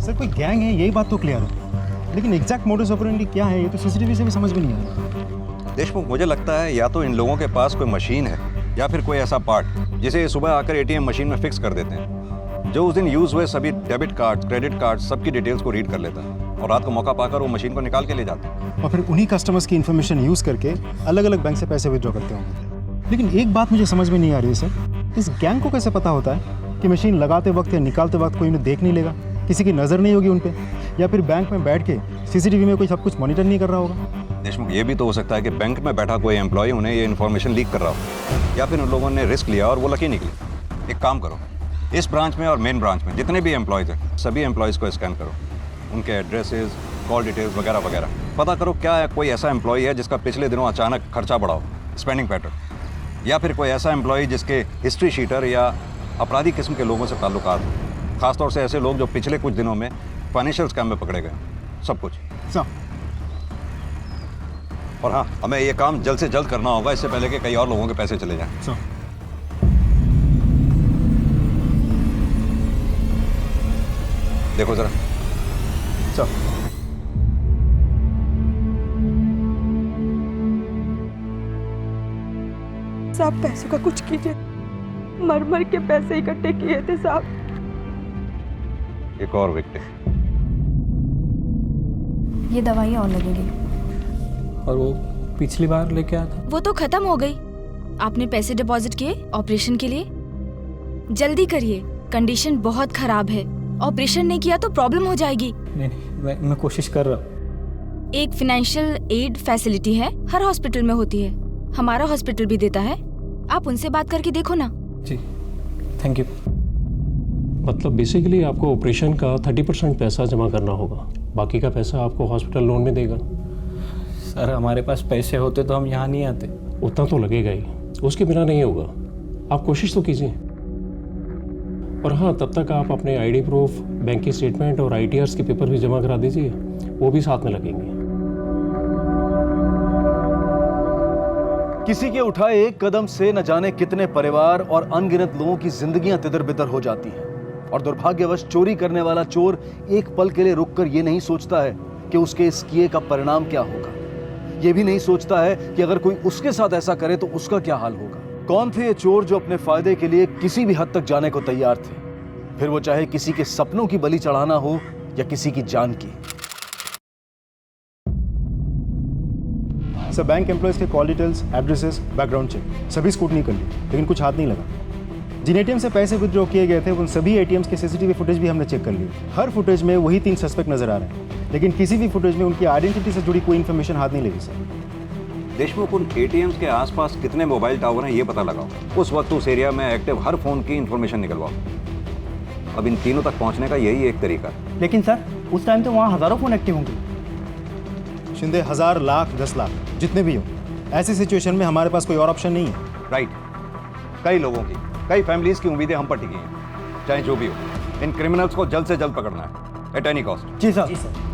सर कोई गैंग है, यही बात तो क्लियर है, लेकिन एग्जैक्ट मोडस ऑपरेंडी क्या है ये तो सीसीटीवी से भी समझ में नहीं आ रहा। देशमुख, मुझे लगता है या तो इन लोगों के पास कोई मशीन है या फिर कोई ऐसा पार्ट जिसे सुबह आकर एटीएम मशीन में फिक्स कर देते हैं, जो उस दिन यूज हुए सभी डेबिट कार्ड, क्रेडिट कार्ड, सबकी डिटेल्स को रीड कर लेता है और रात को मौका पाकर वो मशीन को निकाल के ले जाता है। और फिर उन्हीं कस्टमर्स की इन्फॉर्मेशन यूज करके अलग अलग बैंक से पैसे विड्रॉ करते होंगे। लेकिन एक बात मुझे समझ में नहीं आ रही है सर, इस गैंग को कैसे पता होता है कि मशीन लगाते वक्त या निकालते वक्त कोई उन्हें देख नहीं लेगा, किसी की नज़र नहीं होगी उन पे, या फिर बैंक में बैठ के सीसीटीवी में कोई सब कुछ मॉनिटर नहीं कर रहा होगा। देशमुख, ये भी तो हो सकता है कि बैंक में बैठा कोई एम्प्लॉय उन्हें ये इन्फॉर्मेशन लीक कर रहा हो, या फिर उन लोगों ने रिस्क लिया और वो लकी निकले। एक काम करो, इस ब्रांच में और मेन ब्रांच में जितने भी एम्प्लॉयज़ हैं, सभी एम्प्लॉयज़ को स्कैन करो, उनके एड्रेसेस, कॉल डिटेल्स वगैरह वगैरह। पता करो क्या है, कोई ऐसा एम्प्लॉय है जिसका पिछले दिनों अचानक खर्चा बढ़ा हो, स्पेंडिंग पैटर्न, या फिर कोई ऐसा एम्प्लॉय जिसके हिस्ट्री शीटर या अपराधी किस्म के लोगों से ताल्लुकात हो, खासतौर से ऐसे लोग जो पिछले कुछ दिनों में फाइनेंशियल स्कैम में पकड़े गए। सब कुछ सर। और हाँ, हमें ये काम जल्द से जल्द करना होगा, इससे पहले कि कई और लोगों के पैसे चले जाएं। सर। देखो जरा। सर। साहब पैसों का कुछ कीजिए, मर मर के पैसे इकट्ठे किए थे साहब। एक और विक्टिम। ये दवाई और लगेगी। और वो पिछली बार लेके आया था, वो तो खत्म हो गई। आपने पैसे डिपॉजिट किए ऑपरेशन के लिए? जल्दी करिए, कंडीशन बहुत खराब है। ऑपरेशन नहीं किया तो प्रॉब्लम हो जाएगी। नहीं, मैं कोशिश कर रहा हूँ। एक फाइनेंशियल एड फैसिलिटी है, हर हॉस्पिटल में होती है, हमारा हॉस्पिटल भी देता है। आप उनसे बात करके देखो ना। जी, थैंक यू। मतलब बेसिकली आपको ऑपरेशन का 30% पैसा जमा करना होगा, बाकी का पैसा आपको हॉस्पिटल लोन में देगा। सर हमारे पास पैसे होते तो हम यहाँ नहीं आते। उतना तो लगेगा ही, उसके बिना नहीं होगा। आप कोशिश तो कीजिए। और हाँ, तब तक आप अपने आईडी प्रूफ, बैंक की स्टेटमेंट और ITRs के पेपर भी जमा करा दीजिए, वो भी साथ में लगेंगे। किसी के उठाए एक कदम से न जाने कितने परिवार और अनगिनत लोगों की जिंदगियां तितर-बितर हो जाती हैं। और दुर्भाग्यवश चोरी करने वाला चोर एक पल के लिए रुककर ये नहीं सोचता है कि उसके इस किए का परिणाम क्या होगा। ये भी नहीं सोचता है कि अगर कोई उसके साथ ऐसा करे तो उसका क्या हाल होगा। कौन थे ये चोर जो अपने फायदे के लिए किसी भी हद तक जाने को तैयार थे, फिर वो चाहे किसी के सपनों की बलि चढ़ाना हो या किसी की जान की। सर, बैंक एम्प्लॉयज के call details, addresses, background check सभी स्कूटनी कर ली, लेकिन कुछ हाथ नहीं लगा। जिन एटीएम से पैसे विड्रॉ किए गए थे उन सभी एटीएम्स के सीसीटीवी फुटेज भी हमने चेक कर ली। हर फुटेज में वही 3 सस्पेक्ट नजर आ रहे हैं, लेकिन किसी भी फुटेज में उनकी आइडेंटिटी से जुड़ी कोई इन्फॉर्मेशन हाथ नहीं लगी। सर देशमुख, उन एटीएम्स के आसपास कितने मोबाइल टावर हैं ये पता लगाओ। उस वक्त उस एरिया में एक्टिव हर फोन की इन्फॉर्मेशन निकलवाओ। अब इन तीनों तक पहुंचने का यही एक तरीका है। लेकिन सर उस टाइम तो वहाँ हज़ारों फ़ोन एक्टिव होंगे। शिंदे, 1000, लाख, 10 लाख जितने भी हो, ऐसी सिचुएशन में हमारे पास कोई और ऑप्शन नहीं है। राइट, कई लोगों की, कई फैमिलीज की उम्मीदें हम पर टिकी हैं। चाहे जो भी हो, इन क्रिमिनल्स को जल्द से जल्द पकड़ना है, at any cost. Ji sir.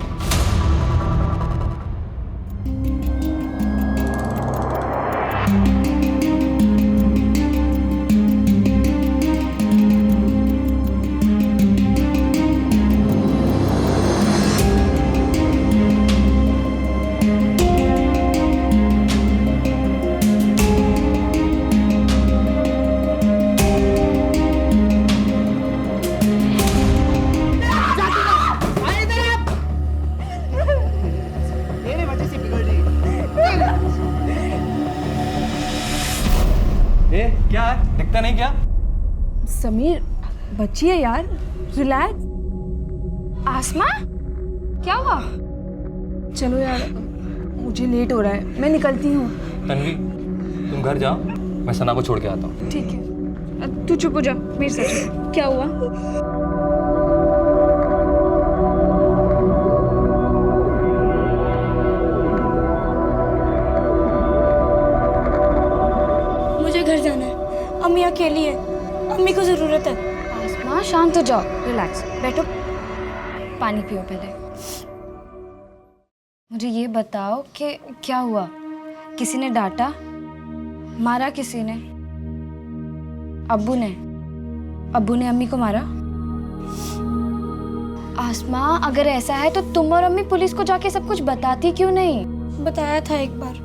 क्या है, दिखता नहीं क्या? समीर, बच्ची है यार। रिलैक्स। आसमा, क्या हुआ? चलो यार, मुझे लेट हो रहा है, मैं निकलती हूँ। तन्वी, तुम घर जाओ, मैं सना को छोड़ के आता हूँ। ठीक है, तू चुप हो जा, मेरे साथ चुप। क्या हुआ? मुझे घर जाना है, अम्मी अकेली है, अम्मी को जरूरत है। आसमा, शांत हो जाओ, रिलैक्स, बैठो, पानी पियो पहले। मुझे ये बताओ कि क्या हुआ? किसी ने डांटा, मारा किसी ने? अब्बू ने अम्मी को मारा? आसमा, अगर ऐसा है तो तुम और अम्मी पुलिस को जाके सब कुछ बताती क्यों नहीं? बताया था एक बार,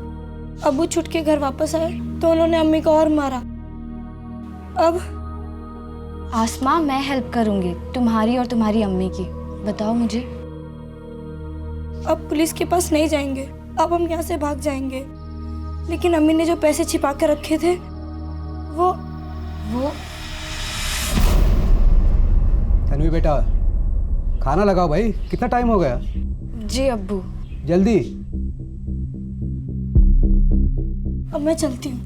अब्बू छुट के घर वापस आए तो उन्होंने अम्मी को और मारा। अब आसमा, मैं हेल्प करूंगी तुम्हारी और तुम्हारी अम्मी की। बताओ मुझे। अब पुलिस के पास नहीं जाएंगे, अब हम यहाँ से भाग जाएंगे। लेकिन अम्मी ने जो पैसे छिपा कर रखे थे वो तन्वी बेटा, खाना लगाओ भाई, कितना टाइम हो गया? जी अब्बू। जल्दी। अब मैं चलती हूँ।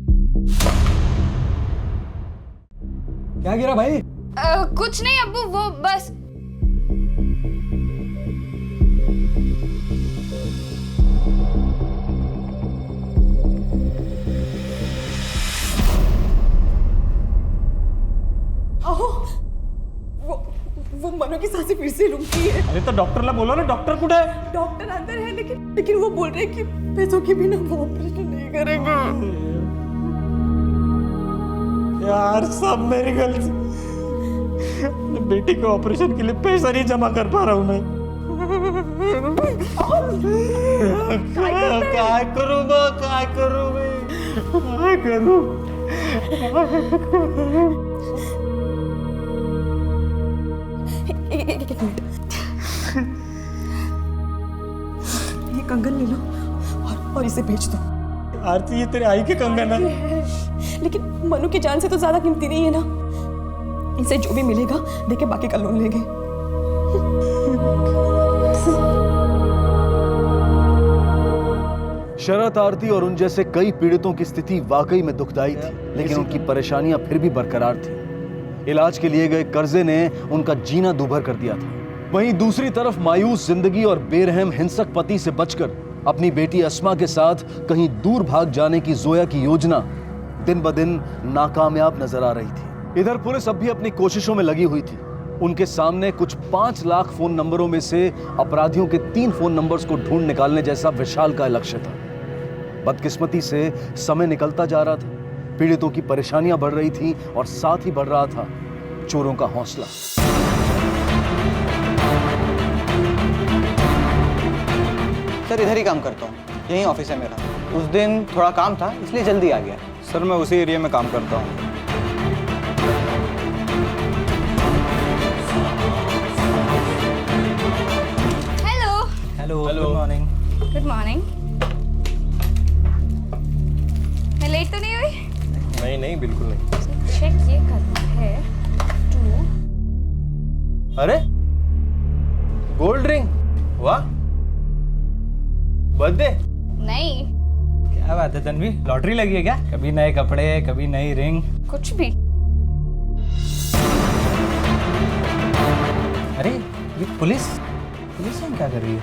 क्या गिरा भाई? कुछ नहीं अब्बू, वो बस। वो मनु की सांसें फिर से रुकी है। अरे तो डॉक्टरला बोलो ना, डॉक्टर कुठे है? डॉक्टर अंदर है, लेकिन वो बोल रहे हैं कि पैसों के बिना वो ऑपरेशन नहीं करेंगे। यार सब मेरी गलती, अपने बेटी के ऑपरेशन के लिए पैसा नहीं जमा कर पा रहा हूँ मैं। क्या करूँ एक मिनट, ये कंगन ले लो और इसे बेच दो। आरती, ये तेरे आई के कंगन है, लेकिन मनु की जान से तो ज्यादा कीमती नहीं है ना। इसे जो भी मिलेगा देके बाकी का लोन लेंगे। शरत, आरती और उन जैसे कई पीड़ितों की स्थिति वाकई में दुखदाई थी, लेकिन उनकी परेशानियां फिर भी बरकरार थी। इलाज के लिए गए कर्जे ने उनका जीना दूभर कर दिया था। वहीं दूसरी तरफ मायूस जिंदगी और बेरहम हिंसक पति से बचकर अपनी बेटी अस्मा के साथ कहीं दूर भाग जाने की जोया की योजना दिन ब दिन नाकामयाब नजर आ रही थी। इधर पुलिस अब भी अपनी कोशिशों में लगी हुई थी। उनके सामने कुछ 5 लाख फोन नंबरों में से अपराधियों के 3 फोन नंबर्स को ढूंढ निकालने जैसा विशाल का लक्ष्य था। बदकिस्मती से समय निकलता जा रहा था, पीड़ितों की परेशानियां बढ़ रही थी और साथ ही बढ़ रहा था चोरों का हौसला। सर इधर ही काम करता हूँ, यही ऑफिस है मेरा। उस दिन थोड़ा काम था इसलिए जल्दी आ गया। सर मैं उसी एरिया में काम करता हूँ। Hello. Good morning. Good morning. मैं लेट तो नहीं हुई? नहीं, बिल्कुल नहीं। चेक ये करना है टू। अरे गोल्ड रिंग, वाह, बर्थडे? नहीं। क्या बात है तन्वी, लॉटरी लगी है क्या? कभी नए कपड़े, कभी नई रिंग। कुछ भी। अरे ये पुलिस यहाँ क्या कर रही है?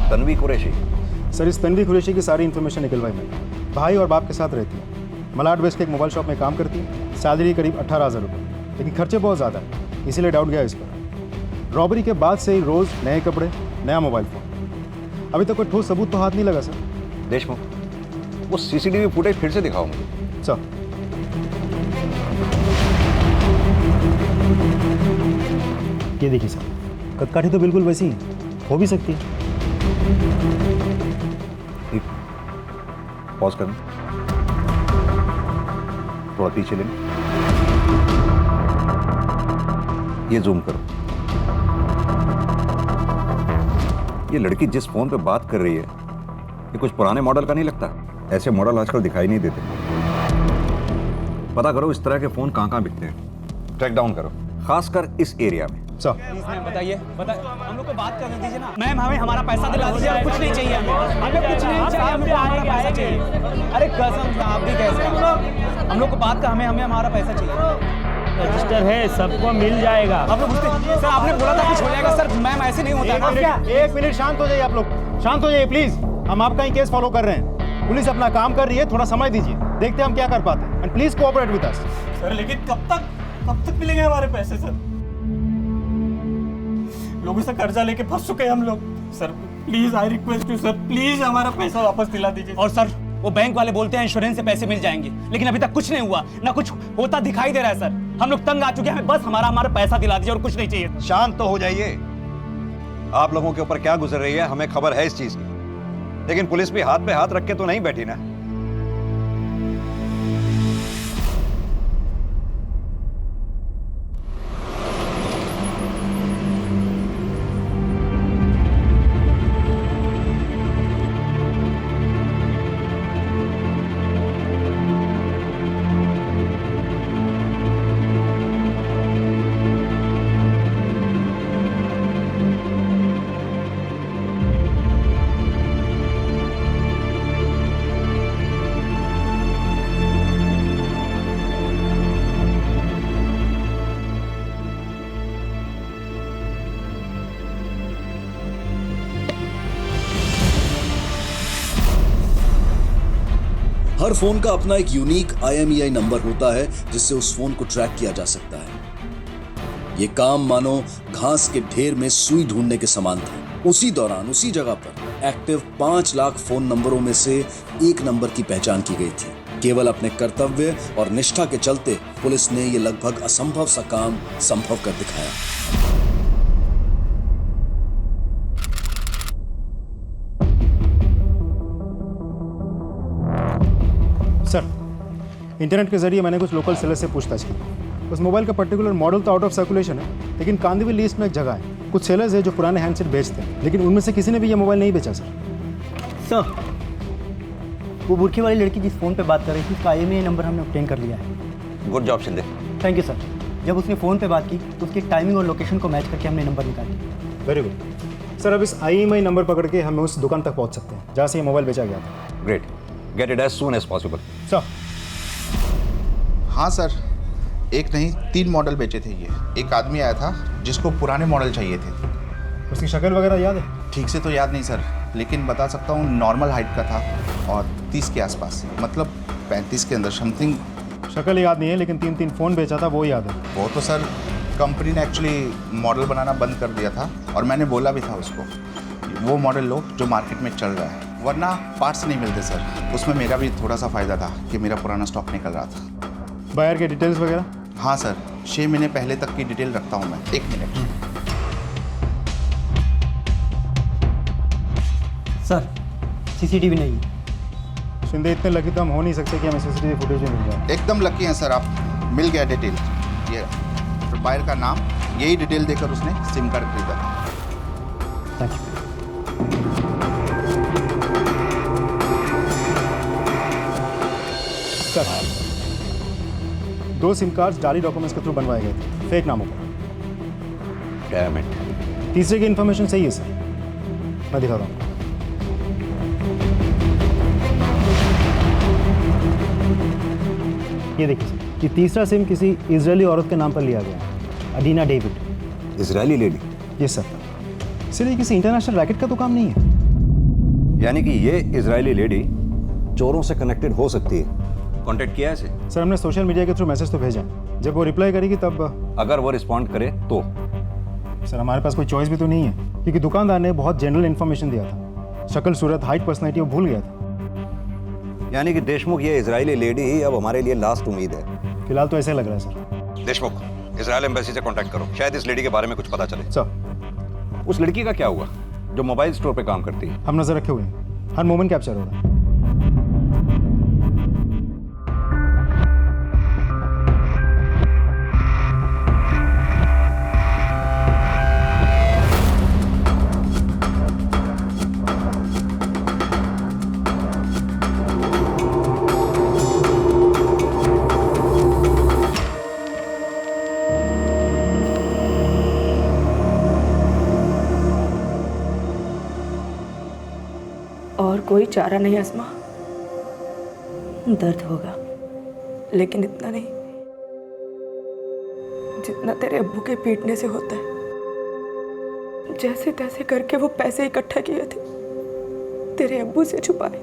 तन्वी कुरैशी। सर इस तन्वी कुरैशी की सारी इन्फॉर्मेशन निकलवाई मैंने। भाई और बाप के साथ रहती है, मलाड वेस्ट के एक मोबाइल शॉप में काम करती है। सैलरी करीब 18,000 रुपये, लेकिन खर्चे बहुत ज़्यादा है, इसीलिए डाउट गया इस पर। रॉबरी के बाद से ही रोज़ नए कपड़े, नया मोबाइल फ़ोन। अभी तक कोई ठोस सबूत तो हाथ नहीं लगा सर। देशमुख, वो सीसीटीवी फुटेज फिर से दिखाओ मुझे। सर ये देखिए सर, कदकाठी तो बिल्कुल वैसी ही हो भी सकती है। पॉज कर, थोड़ा पीछे ले, ये जूम करो। ये लड़की जिस फोन पे बात कर रही है ये कुछ पुराने मॉडल का नहीं लगता? ऐसे मॉडल आजकल दिखाई नहीं देते। पता करो इस तरह के फोन कहाँ बिकते हैं, ट्रैक डाउन करो, खासकर इस एरिया में। प्लीज मैम बताइए, हम लोग को बात करने दीजिए ना। मैम हमें हमारा पैसा दिला दीजिए, और कुछ नहीं चाहिए हमें कुछ नहीं चाहिए, हमको हमारा पैसा चाहिए। अरे कसम से आप भी कैसे, हम लोग को बात का हमें हमारा पैसा चाहिए। रजिस्टर है, सबको मिल जाएगा। आप लोग सर आपने बोला था कुछ हो जाएगा सर। मैम ऐसे नहीं होता ना। एक मिनट शांत हो जाइए, आप लोग शांत हो जाइए प्लीज। हम आपका ही केस फॉलो कर रहे हैं, पुलिस अपना काम कर रही है, थोड़ा समय दीजिए, देखते हैं हम क्या कर पाते हैं। And please cooperate with us. Sir लेकिन कब तक मिलेंगे हमारे पैसे सर? लोगों से कर्जा लेके फंस चुके हैं हम लोग। Sir please, I request you sir, please हमारा पैसा वापस दिला दीजिए। और सर वो बैंक वाले बोलते हैं इंश्योरेंस से पैसे मिल जाएंगे, लेकिन अभी तक कुछ नहीं हुआ, ना कुछ होता दिखाई दे रहा है सर। हम लोग तंग आ चुके हैं, हमें बस हमारा पैसा दिला दीजिए और कुछ नहीं चाहिए। शांत तो हो जाइए। आप लोगों के ऊपर क्या गुजर रही है हमें खबर है इस चीज की, लेकिन पुलिस भी हाथ पे हाथ रख के तो नहीं बैठी ना। हर फोन का अपना एक यूनिक IMEI नंबर होता है जिससे उस फोन को ट्रैक किया जा सकता है। ये काम मानो घास के ढेर में सुई ढूंढने के समान था। उसी दौरान उसी जगह पर एक्टिव 5 लाख फोन नंबरों में से एक नंबर की पहचान की गई थी। केवल अपने कर्तव्य और निष्ठा के चलते पुलिस ने यह लगभग असंभव सा काम संभव कर दिखाया। सर, इंटरनेट के जरिए मैंने कुछ लोकल सेलर से पूछताछ की। उस मोबाइल का पर्टिकुलर मॉडल तो आउट ऑफ सर्कुलेशन है, लेकिन कांदिवली लिस्ट में एक जगह है, कुछ सेलर्स है जो पुराने हैंडसेट बेचते हैं, लेकिन उनमें से किसी ने भी ये मोबाइल नहीं बेचा सर। वो बुरखे वाली लड़की जिस फ़ोन पे बात कर रही थी उसका IMEI नंबर हमने ऑब्टेन कर लिया है। Good job Shinde. Thank you sir. जब उसने फ़ोन पे बात की तो उसकी टाइमिंग और लोकेशन को मैच करके हमने नंबर निकाला। Very good sir. अब इस IMEI नंबर पकड़ के हम उस दुकान तक पहुंच सकते हैं जहाँ से ये मोबाइल बेचा गया था। Great, get it as soon as possible. Sir. हाँ सर, एक नहीं 3 मॉडल बेचे थे ये। एक आदमी आया था जिसको पुराने मॉडल चाहिए थे। उसकी शक्ल वगैरह याद है? ठीक से तो याद नहीं सर, लेकिन बता सकता हूँ नॉर्मल हाइट का था और 30 के आसपास, मतलब 35 के अंदर समथिंग। शक्ल याद नहीं है, लेकिन 3 फ़ोन बेचा था वो याद है। वो तो सर कंपनी ने एक्चुअली मॉडल बनाना बंद कर दिया था, और मैंने बोला भी था उसको वो मॉडल लो जो मार्केट में चल रहा है, वरना पार्ट्स नहीं मिलते सर। उसमें मेरा भी थोड़ा सा फ़ायदा था कि मेरा पुराना स्टॉक निकल रहा था। बायर के डिटेल्स वगैरह? हाँ सर, 6 महीने पहले तक की डिटेल रखता हूँ मैं। 1 मिनट सर, CCTV नहीं है। शिंदे, इतने लकी तो हम हो नहीं सकते कि हमें CCTV फुटेज में मिल जाए। एकदम लकी हैं सर आप, मिल गया डिटेल। ये बायर का नाम, यही डिटेल देकर उसने सिम कार्ड खरीदा था। Thank you. Sir, 2 SIM cards जाली डॉक्यूमेंट्स के थ्रू बनवाए गए थे, फेक नामों पर। Damn it. तीसरे की इन्फॉर्मेशन सही है सर, मैं दिखाता हूँ। ये देखिए सर, कि तीसरा सिम किसी इजरायली औरत के नाम पर लिया गया है, Adina David. Israeli lady? Yes sir. Sir, ये किसी इंटरनेशनल रैकेट का तो काम नहीं है? यानी कि ये इजरायली लेडी चोरों से कनेक्टेड हो सकती है। कांटेक्ट किया है इसे? सर, हमने सोशल मीडिया के थ्रू मैसेज तो भेजा, जब वो रिप्लाई करेगी तब। अगर वो रिस्पॉन्ड करे तो? सर, हमारे पास कोई चॉइस भी तो नहीं है, क्योंकि दुकानदार ने बहुत जनरल इन्फॉर्मेशन दिया था। शक्ल, सूरत, हाइट, पर्सनैलिटी वो भूल गया था। यानी कि देशमुख ये इजरायली लेडी ही अब हमारे लिए लास्ट उम्मीद है। फिलहाल तो ऐसे लग रहा है सर। देशमुख, इजरायल एम्बेसी से कांटेक्ट करो, शायद इस लेडी के बारे में कुछ पता चले। सर। उस लड़की का क्या हुआ जो मोबाइल स्टोर पे काम करती है? हम नजर रखे हुए हैं, हर मोमेंट कैप्चर हो रहा है। चारा नहीं अस्मा, दर्द होगा, लेकिन इतना नहीं जितना तेरे अब्बू के पीटने से होता है। जैसे तैसे करके वो पैसे इकट्ठा किए थे, तेरे अब्बू से छुपाए।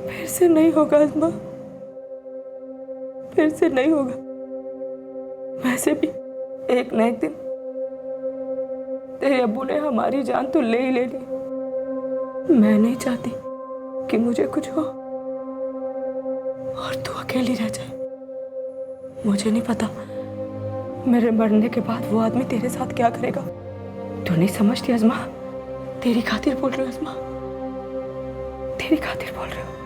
फिर से नहीं होगा अस्मा, फिर से नहीं होगा। वैसे भी एक न एक दिन तेरे अब्बू ने हमारी जान तो ले ही ले ली। मैं नहीं चाहती कि मुझे कुछ हो और तू अकेली रह जाए। मुझे नहीं पता मेरे मरने के बाद वो आदमी तेरे साथ क्या करेगा। तू नहीं समझती अज़मा, तेरी खातिर बोल रही हूँ अज़मा, तेरी खातिर बोल रही हूँ।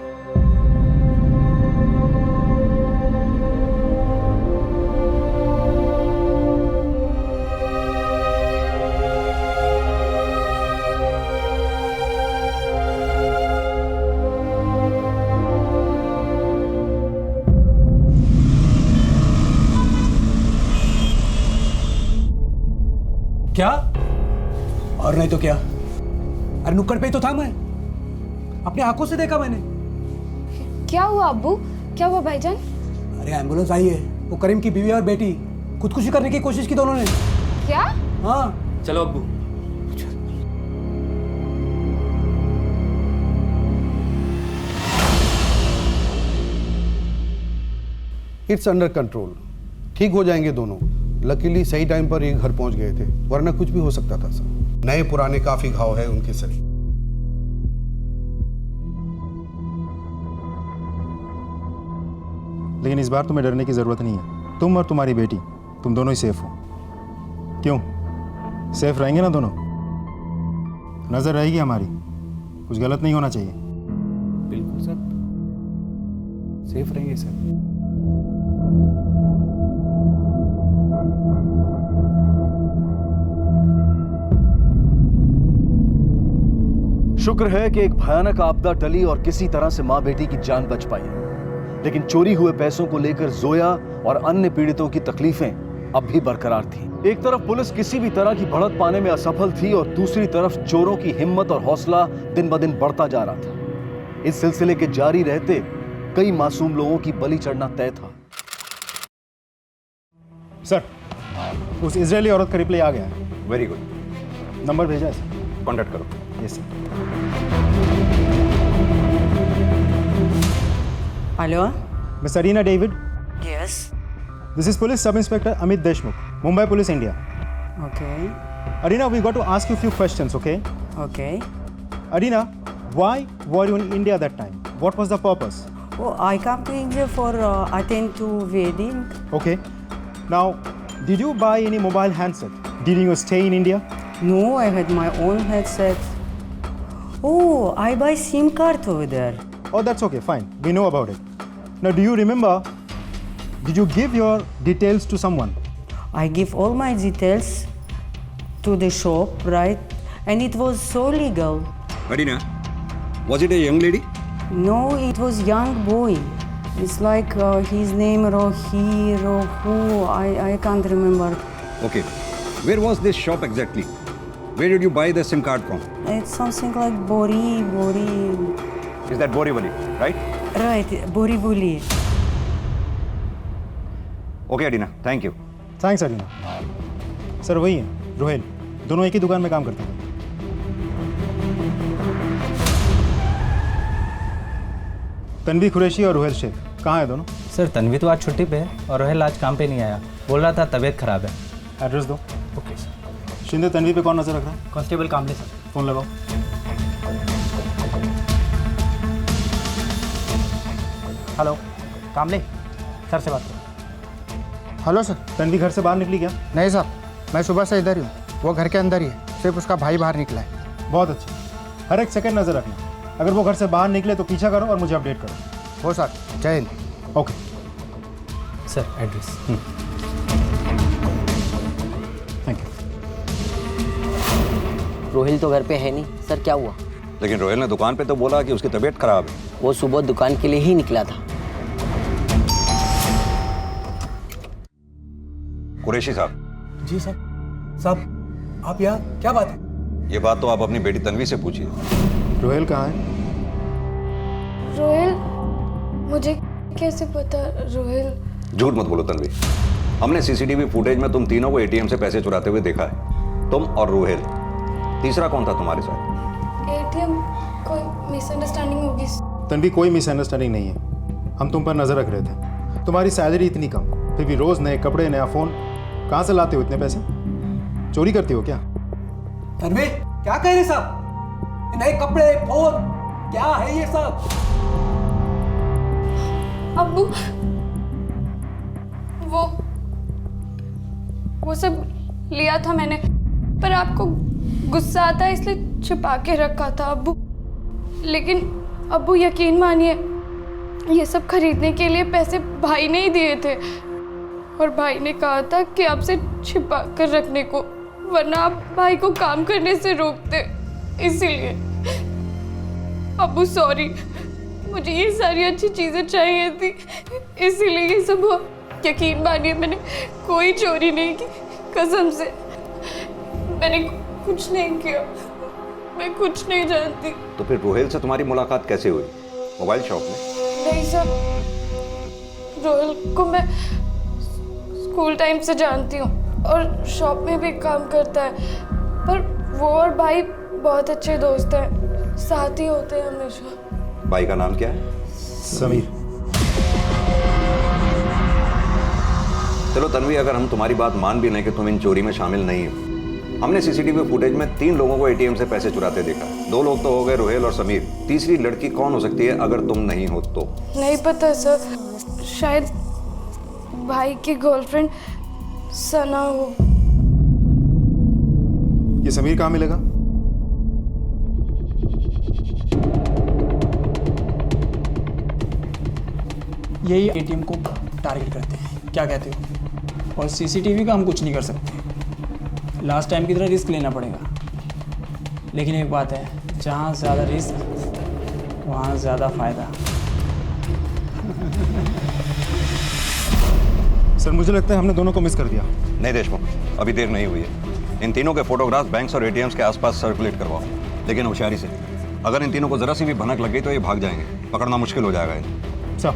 क्या? और नहीं तो क्या? अरे नुक्कड़ पे ही तो था मैं, अपनी आंखों से देखा मैंने। क्या हुआ अब्बू? क्या हुआ भाईजान? अरे एम्बुलेंस आई है, वो करीम की बीवी और बेटी खुदकुशी करने की कोशिश की दोनों ने। क्या? हाँ चलो अब्बू। इट्स अंडर कंट्रोल, ठीक हो जाएंगे दोनों। लकीली सही टाइम पर ये घर पहुंच गए थे, वरना कुछ भी हो सकता था सर। नए पुराने काफी घाव है उनके शरीर। लेकिन इस बार तुम्हें डरने की जरूरत नहीं है। तुम और तुम्हारी बेटी, तुम दोनों ही सेफ हो। क्यों? सेफ रहेंगे ना दोनों? नजर रहेगी हमारी, कुछ गलत नहीं होना चाहिए। बिल्कुल सर, सेफ रहेंगे सर। शुक्र है कि एक भयानक आपदा टली और किसी तरह से मां बेटी की जान बच पाई। लेकिन चोरी हुए पैसों को लेकर जोया और अन्य पीड़ितों की तकलीफें अब भी बरकरार थी। एक तरफ पुलिस किसी भी तरह की बढ़त पाने में असफल थी और दूसरी तरफ चोरों की हिम्मत और हौसला दिन ब दिन बढ़ता जा रहा था। इस सिलसिले के जारी रहते कई मासूम लोगों की बलि चढ़ना तय था। सर, उस इजरायली औरत का रिप्लाई आ गया है। Very good. नंबर भेजा है सर, कॉन्टैक्ट करो। Yes sir. Hello, miss Arina David. Yes, this is police sub inspector Amit Deshmukh, Mumbai police, India. okay, Arina, we got to ask you a few questions, okay? okay. Arina, why were you in India that time? What was the purpose? Oh, I come to India for attend to wedding. Okay. Now, did you buy any mobile handset during your stay in India? No, I had my own headset. Oh, I buy SIM card over there. Oh, that's okay, fine. We know about it. Now, do you remember, did you give your details to someone? I give all my details to the shop, right? And it was so legal. Arina, was it a young lady? No, it was young boy. It's like his name Rohu. I can't remember. Okay. Where was this shop exactly? Where did you buy the SIM card from? It's something like Bori. Is that Borivali, right? Right, Borivali. Okay, Arina. Thank you. Thanks, Arina. Sir वही है, रोहेल। दोनों एक ही दुकान में काम करते थे। तन्वी कुरैशी और रोहेल शेख कहाँ है दोनों? सर, तन्वी तो आज छुट्टी पे है और रोहेल आज काम पे नहीं आया। बोल रहा था तबीयत खराब है। एड्रेस दो। Okay sir. शिंदे, तन्वी पे कौन नजर रख रहा है? कांस्टेबल कामले सर। फोन लगाओ। हेलो, कामले सर से बात करो। Hello sir. तन्वी घर से बाहर निकली क्या? नहीं साहब, मैं सुबह से इधर ही हूँ। वो घर के अंदर ही है, सिर्फ उसका भाई बाहर निकला है। बहुत अच्छा। हर एक सेकंड नजर रखना। अगर वो घर से बाहर निकले तो पीछा करो और मुझे अपडेट करो। हो सर, जय Hind. Okay sir, address. Thank you. Rohail तो घर पे है नहीं सर, क्या हुआ? लेकिन रोहेल ने दुकान पे तो बोला कि उसकी तबीयत खराब है। वो सुबह दुकान के लिए ही निकला था। कुरैशी साहब। जी सर। साहब, आप यहाँ, क्या बात है? ये बात तो आप अपनी बेटी तन्वी से पूछिए। रोहेल कहाँ है? रोहिल, मुझे कैसे पता रोहिल? झूठ मत बोलो तन्वी, हमने सीसीटीवी फुटेज में तुम तीनों को एटीएम से पैसे चुराते हुए देखा है, तुम और रोहिल। तीसरा कौन था तुम्हारे साथ? एटीएम, कोई मिसअंडरस्टैंडिंग होगी। तन्वी, कोई मिसअंडरस्टैंडिंग नहीं है। हम तुम पर नजर रख रहे थे। तुम्हारी सैलरी इतनी कम, फिर भी रोज नए कपड़े, नया फोन, कहाँ से लाते हो इतने पैसे? चोरी करती हो क्या? तन्वी, क्या कह रहे साहब? नए कपड़े, फोन, क्या है ये सब? अब्बू, वो सब लिया था मैंने, पर आपको गुस्सा आता है इसलिए छिपा के रखा था अब्बू। लेकिन अब्बू यकीन मानिए, ये सब खरीदने के लिए पैसे भाई ने ही दिए थे, और भाई ने कहा था कि आपसे छिपा कर रखने को, वरना आप भाई को काम करने से रोकते, इसीलिए। अब्बू सॉरी, मुझे ये सारी अच्छी चीज़ें चाहिए थी, इसीलिए ये सब हुआ। यकीन मानिए, मैंने कोई चोरी नहीं की, कसम से मैंने कुछ नहीं किया, मैं कुछ नहीं जानती। तो फिर रोहिल से तुम्हारी मुलाकात कैसे हुई? मोबाइल शॉप में? नहीं सर, रोहिल को मैं स्कूल टाइम से जानती हूँ और शॉप में भी काम करता है, पर वो और भाई बहुत अच्छे दोस्त हैं, साथ ही होते हैं हमेशा। भाई का नाम क्या है? समीर। चलो तन्वी, अगर हम तुम्हारी बात मान भी लें कि तुम इन चोरी में शामिल नहीं हो, हमने सीसीटीवी फुटेज में 3 लोगों को एटीएम से पैसे चुराते देखा। 2 लोग तो हो गए, रोहिल और समीर। तीसरी लड़की कौन हो सकती है अगर तुम नहीं हो तो? नहीं पता सर, शायद भाई की गर्लफ्रेंड सना हो। ये समीर कहाँ मिलेगा? यही एटीएम को टारगेट करते हैं, क्या कहते हो? और सीसीटीवी का हम कुछ नहीं कर सकते, लास्ट टाइम की तरह रिस्क लेना पड़ेगा। लेकिन एक बात है, जहाँ ज़्यादा रिस्क वहाँ ज़्यादा फायदा। सर, मुझे लगता है हमने दोनों को मिस कर दिया। नहीं देशमुख, अभी देर नहीं हुई है। इन तीनों के फोटोग्राफ्स बैंक्स और एटीएम्स के आसपास सर्कुलेट करवाओ, लेकिन होशियारी से। अगर इन तीनों को जरा सी भी भनक लग गई तो ये भाग जाएंगे, पकड़ना मुश्किल हो जाएगा इन्हें। सर,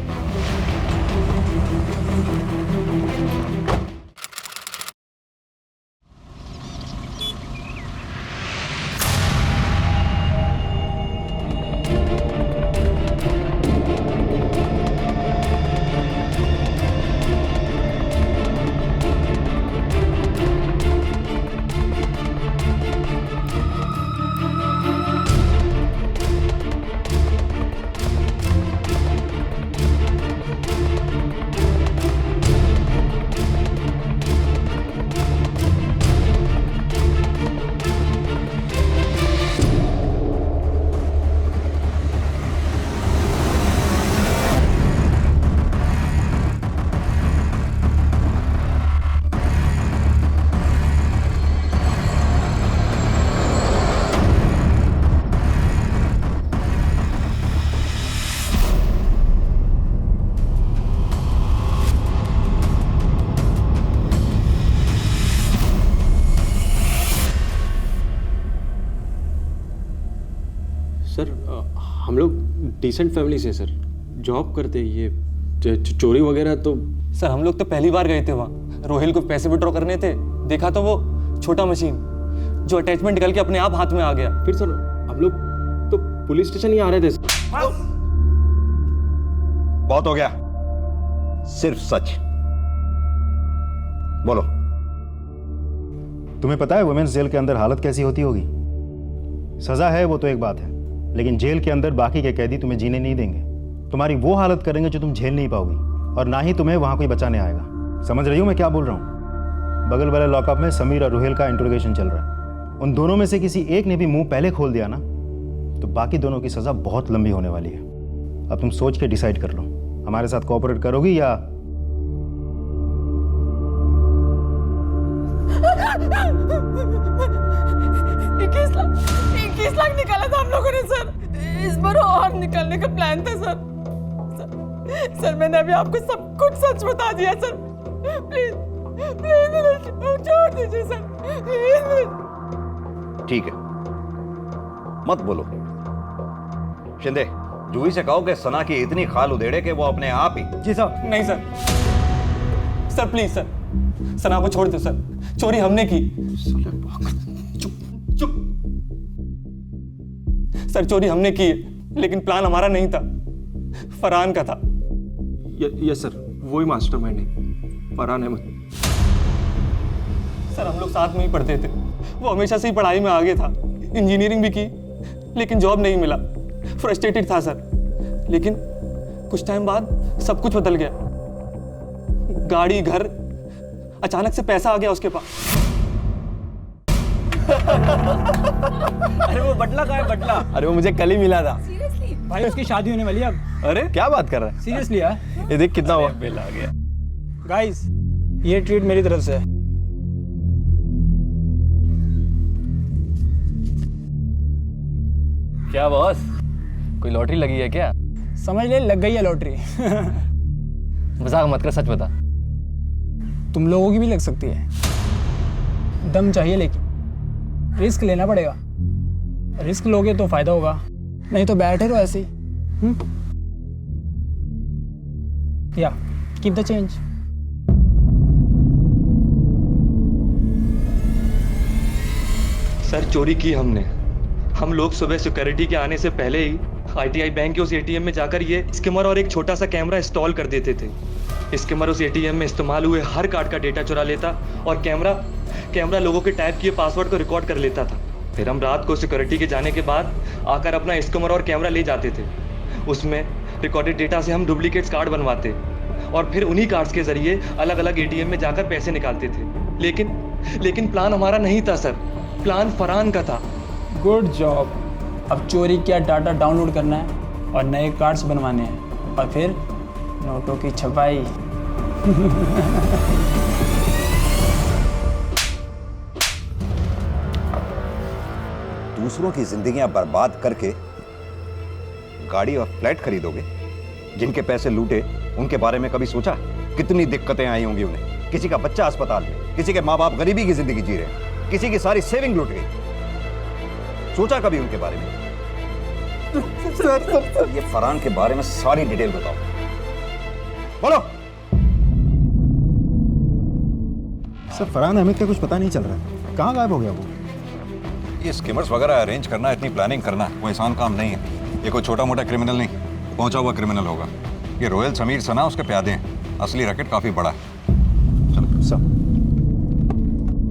सर, हम लोग डिसेंट फैमिली से सर, जॉब करते हैं। ये चोरी वगैरह तो सर, हम लोग तो पहली बार गए थे वहाँ। रोहिल को पैसे विड्रॉ करने थे, देखा तो वो छोटा मशीन जो अटैचमेंट निकल के अपने आप हाथ में आ गया। फिर सर हम लोग तो पुलिस स्टेशन ही आ रहे थे। बहुत हो गया, सिर्फ सच बोलो। तुम्हें पता है वुमेन्स जेल के अंदर हालत कैसी होती होगी? सजा है वो तो एक बात है, लेकिन जेल के अंदर बाकी के कैदी तुम्हें जीने नहीं देंगे। तुम्हारी वो हालत करेंगे जो तुम झेल नहीं पाओगी, और ना ही तुम्हें वहां कोई बचाने आएगा। समझ रही हो मैं क्या बोल रहा हूँ? बगल वाले लॉकअप में समीर और रुहेल का इंट्रोगेशन चल रहा है। उन दोनों में से किसी एक ने भी मुंह पहले खोल दिया ना, तो बाकी दोनों की सजा बहुत लंबी होने वाली है। अब तुम सोच के डिसाइड कर लो, हमारे साथ कोऑपरेट करोगी या? इक्कीस लाख निकाला था हम लोगों ने सर। इस बार और निकालने का प्लान था सर। सर मैंने अभी आपको सब कुछ सच बता दिया सर। प्लीज प्लीज छोड़ दीजिए सर, प्लीज। ठीक है, मत बोलो। शिंदे, जूही से कहो कि सना की इतनी खाल उधेड़े कि वो अपने आप ही। जी सर। नहीं सर, सर प्लीज सर, सना को छोड़ दो सर, चोरी हमने की। चुप। सर चोरी हमने की है, लेकिन प्लान हमारा नहीं था, फरहान का था। यस सर, वही मास्टरमाइंड है, फरहान अहमद। सर हम लोग साथ में ही पढ़ते थे, वो हमेशा से ही पढ़ाई में आगे था, इंजीनियरिंग भी की, लेकिन जॉब नहीं मिला, फ्रस्ट्रेटेड था सर। लेकिन कुछ टाइम बाद सब कुछ बदल गया, गाड़ी, घर, अचानक से पैसा आ गया उसके पास। अरे वो बटला कहाँ है, बटला? अरे वो मुझे कल ही मिला था। भाई उसकी शादी होने वाली है अब। अरे क्या बात कर रहा है? सीरियसली यार, ये देख कितना हुआ, बिल आ गया। गाइस ये ट्रीट मेरी तरफ से है। क्या बॉस, कोई लॉटरी लगी है क्या? समझ ले, लग गई है लॉटरी। मजाक मत कर, सच बता। तुम लोगों की भी लग सकती है, दम चाहिए, लेकिन रिस्क लेना पड़ेगा। रिस्क लोगे तो फायदा होगा, नहीं तो बैठे रहो ऐसे ही। या कीप द चेंज। सर चोरी की हमने। हम लोग सुबह सिक्योरिटी के आने से पहले ही ITI बैंक के उस ATM में जाकर ये स्किमर और एक छोटा सा कैमरा इंस्टॉल कर देते थे। स्किमर उस ATM में इस्तेमाल हुए हर कार्ड का डेटा चुरा लेता और कैमरा लोगों के टाइप किए पासवर्ड को रिकॉर्ड कर लेता था। फिर हम रात को सिक्योरिटी के जाने के बाद आकर अपना स्किमर और कैमरा ले जाते थे। उसमें रिकॉर्डेड डेटा से हम डुप्लीकेट्स कार्ड बनवाते और फिर उन्हीं कार्ड्स के जरिए अलग अलग ATM में जाकर पैसे निकालते थे। लेकिन प्लान हमारा नहीं था सर, प्लान फरहान का था। Good job. अब चोरी किया डाटा डाउनलोड करना है और नए कार्ड्स बनवाने हैं और फिर नोटों की छपाई। दूसरों की जिंदगियां बर्बाद करके गाड़ी और फ्लैट खरीदोगे? जिनके पैसे लूटे उनके बारे में कभी सोचा? कितनी दिक्कतें आई होंगी उन्हें। किसी का बच्चा अस्पताल में, किसी के माँ बाप गरीबी की जिंदगी जी रहे हैं, किसी की सारी सेविंग लूट गई। सोचा कभी उनके बारे में? सर, ये फरहान के बारे में सारी डिटेल बताओ, बोलो। सर फरहान अहमद का कुछ पता नहीं चल रहा है, कहाँ गायब हो गया वो? ये स्कीमर्स वगैरह अरेंज करना, इतनी प्लानिंग करना कोई आसान काम नहीं है। ये कोई छोटा मोटा क्रिमिनल नहीं, पहुंचा हुआ क्रिमिनल होगा। ये रोयल समीर सना उसके प्यादे हैं। असली रैकेट काफी बड़ा है।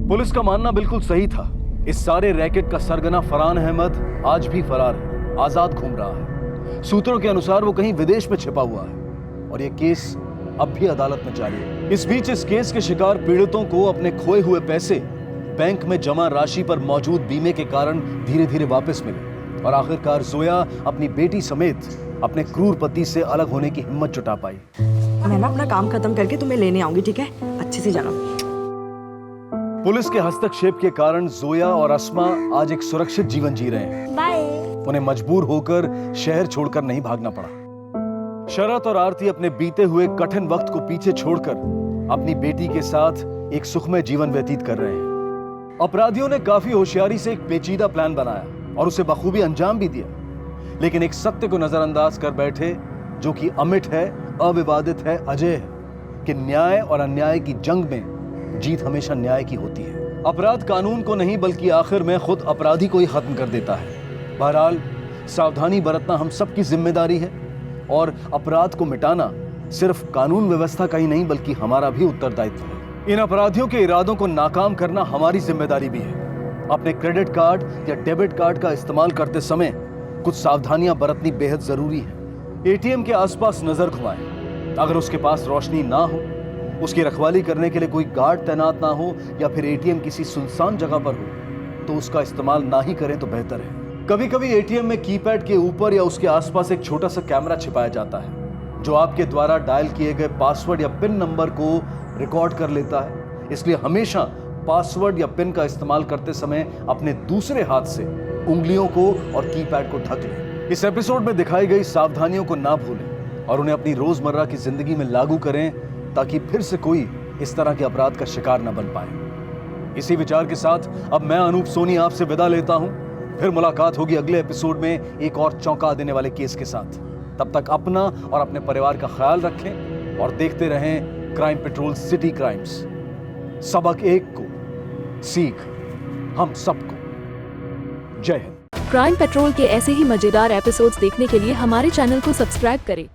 पुलिस का मानना बिल्कुल सही था। इस सारे रैकेट का सरगना फरहान अहमद आज भी फरार है, आजाद घूम रहा है। सूत्रों के अनुसार वो कहीं विदेश में छिपा हुआ है और ये केस अब भी अदालत में जारी है। इस बीच इस केस के शिकार पीड़ितों को अपने खोए हुए पैसे बैंक में जमा राशि पर मौजूद बीमे के कारण धीरे धीरे वापस मिले और आखिरकार जोया अपनी बेटी समेत अपने क्रूर पति से अलग होने की हिम्मत जुटा पाई। मैं ना अपना काम खत्म करके तुम्हें लेने आऊंगी, ठीक है? अच्छे से जाना। पुलिस के हस्तक्षेप के कारण जोया और अस्मा आज एक सुरक्षित जीवन जी रहे हैं। बाय। उन्हें मजबूर होकर शहर छोड़कर नहीं भागना पड़ा। शरत और आरती अपने बीते हुए कठिन वक्त को पीछे छोड़कर अपनी बेटी के साथ एक सुखमय जीवन व्यतीत कर रहे हैं। अपराधियों ने काफी होशियारी से एक पेचीदा प्लान बनाया और उसे बखूबी अंजाम भी दिया, लेकिन एक सत्य को नजरअंदाज कर बैठे जो कि अमिट है, अविवादित है, अजय है कि न्याय और अन्याय की जंग में जीत हमेशा न्याय की होती है। अपराध कानून को नहीं बल्कि आखिर में खुद अपराधी को ही खत्म कर देता है। बहरहाल सावधानी बरतना हम सबकी जिम्मेदारी है और अपराध को मिटाना सिर्फ कानून व्यवस्था का ही नहीं बल्कि हमारा भी उत्तरदायित्व है। इन अपराधियों के इरादों को नाकाम करना हमारी जिम्मेदारी भी है। अपने क्रेडिट कार्ड या डेबिट कार्ड का इस्तेमाल करते समय कुछ सावधानियां बरतनी बेहद जरूरी है। ATM के आसपास नजर घुमाएं। अगर उसके पास रोशनी ना हो, उसकी रखवाली करने के लिए कोई गार्ड तैनात ना हो या फिर ATM किसी सुनसान जगह पर हो तो उसका इस्तेमाल ना ही करें तो बेहतर है। कभी कभी ATM में कीपैड के ऊपर या उसके आसपास एक छोटा सा कैमरा छिपाया जाता है जो आपके द्वारा डायल किए गए पासवर्ड या पिन नंबर को रिकॉर्ड कर लेता है। इसलिए हमेशा पासवर्ड या पिन का इस्तेमाल करते समय अपने दूसरे हाथ से उंगलियों को और कीपैड को ढक लें। इस एपिसोड में दिखाई गई सावधानियों को ना भूलें और उन्हें अपनी रोजमर्रा की जिंदगी में लागू करें ताकि फिर से कोई इस तरह के अपराध का शिकार न बन पाए। इसी विचार के साथ अब मैं अनूप सोनी आपसे विदा लेता हूं। फिर मुलाकात होगी अगले एपिसोड में एक और चौंका देने वाले केस के साथ। तब तक अपना और अपने परिवार का ख्याल रखें और देखते रहें क्राइम पेट्रोल सिटी क्राइम्स। सबक एक को, सीख हम सबको। जय हिंद। क्राइम पेट्रोल के ऐसे ही मजेदार एपिसोड्स देखने के लिए हमारे चैनल को सब्सक्राइब करें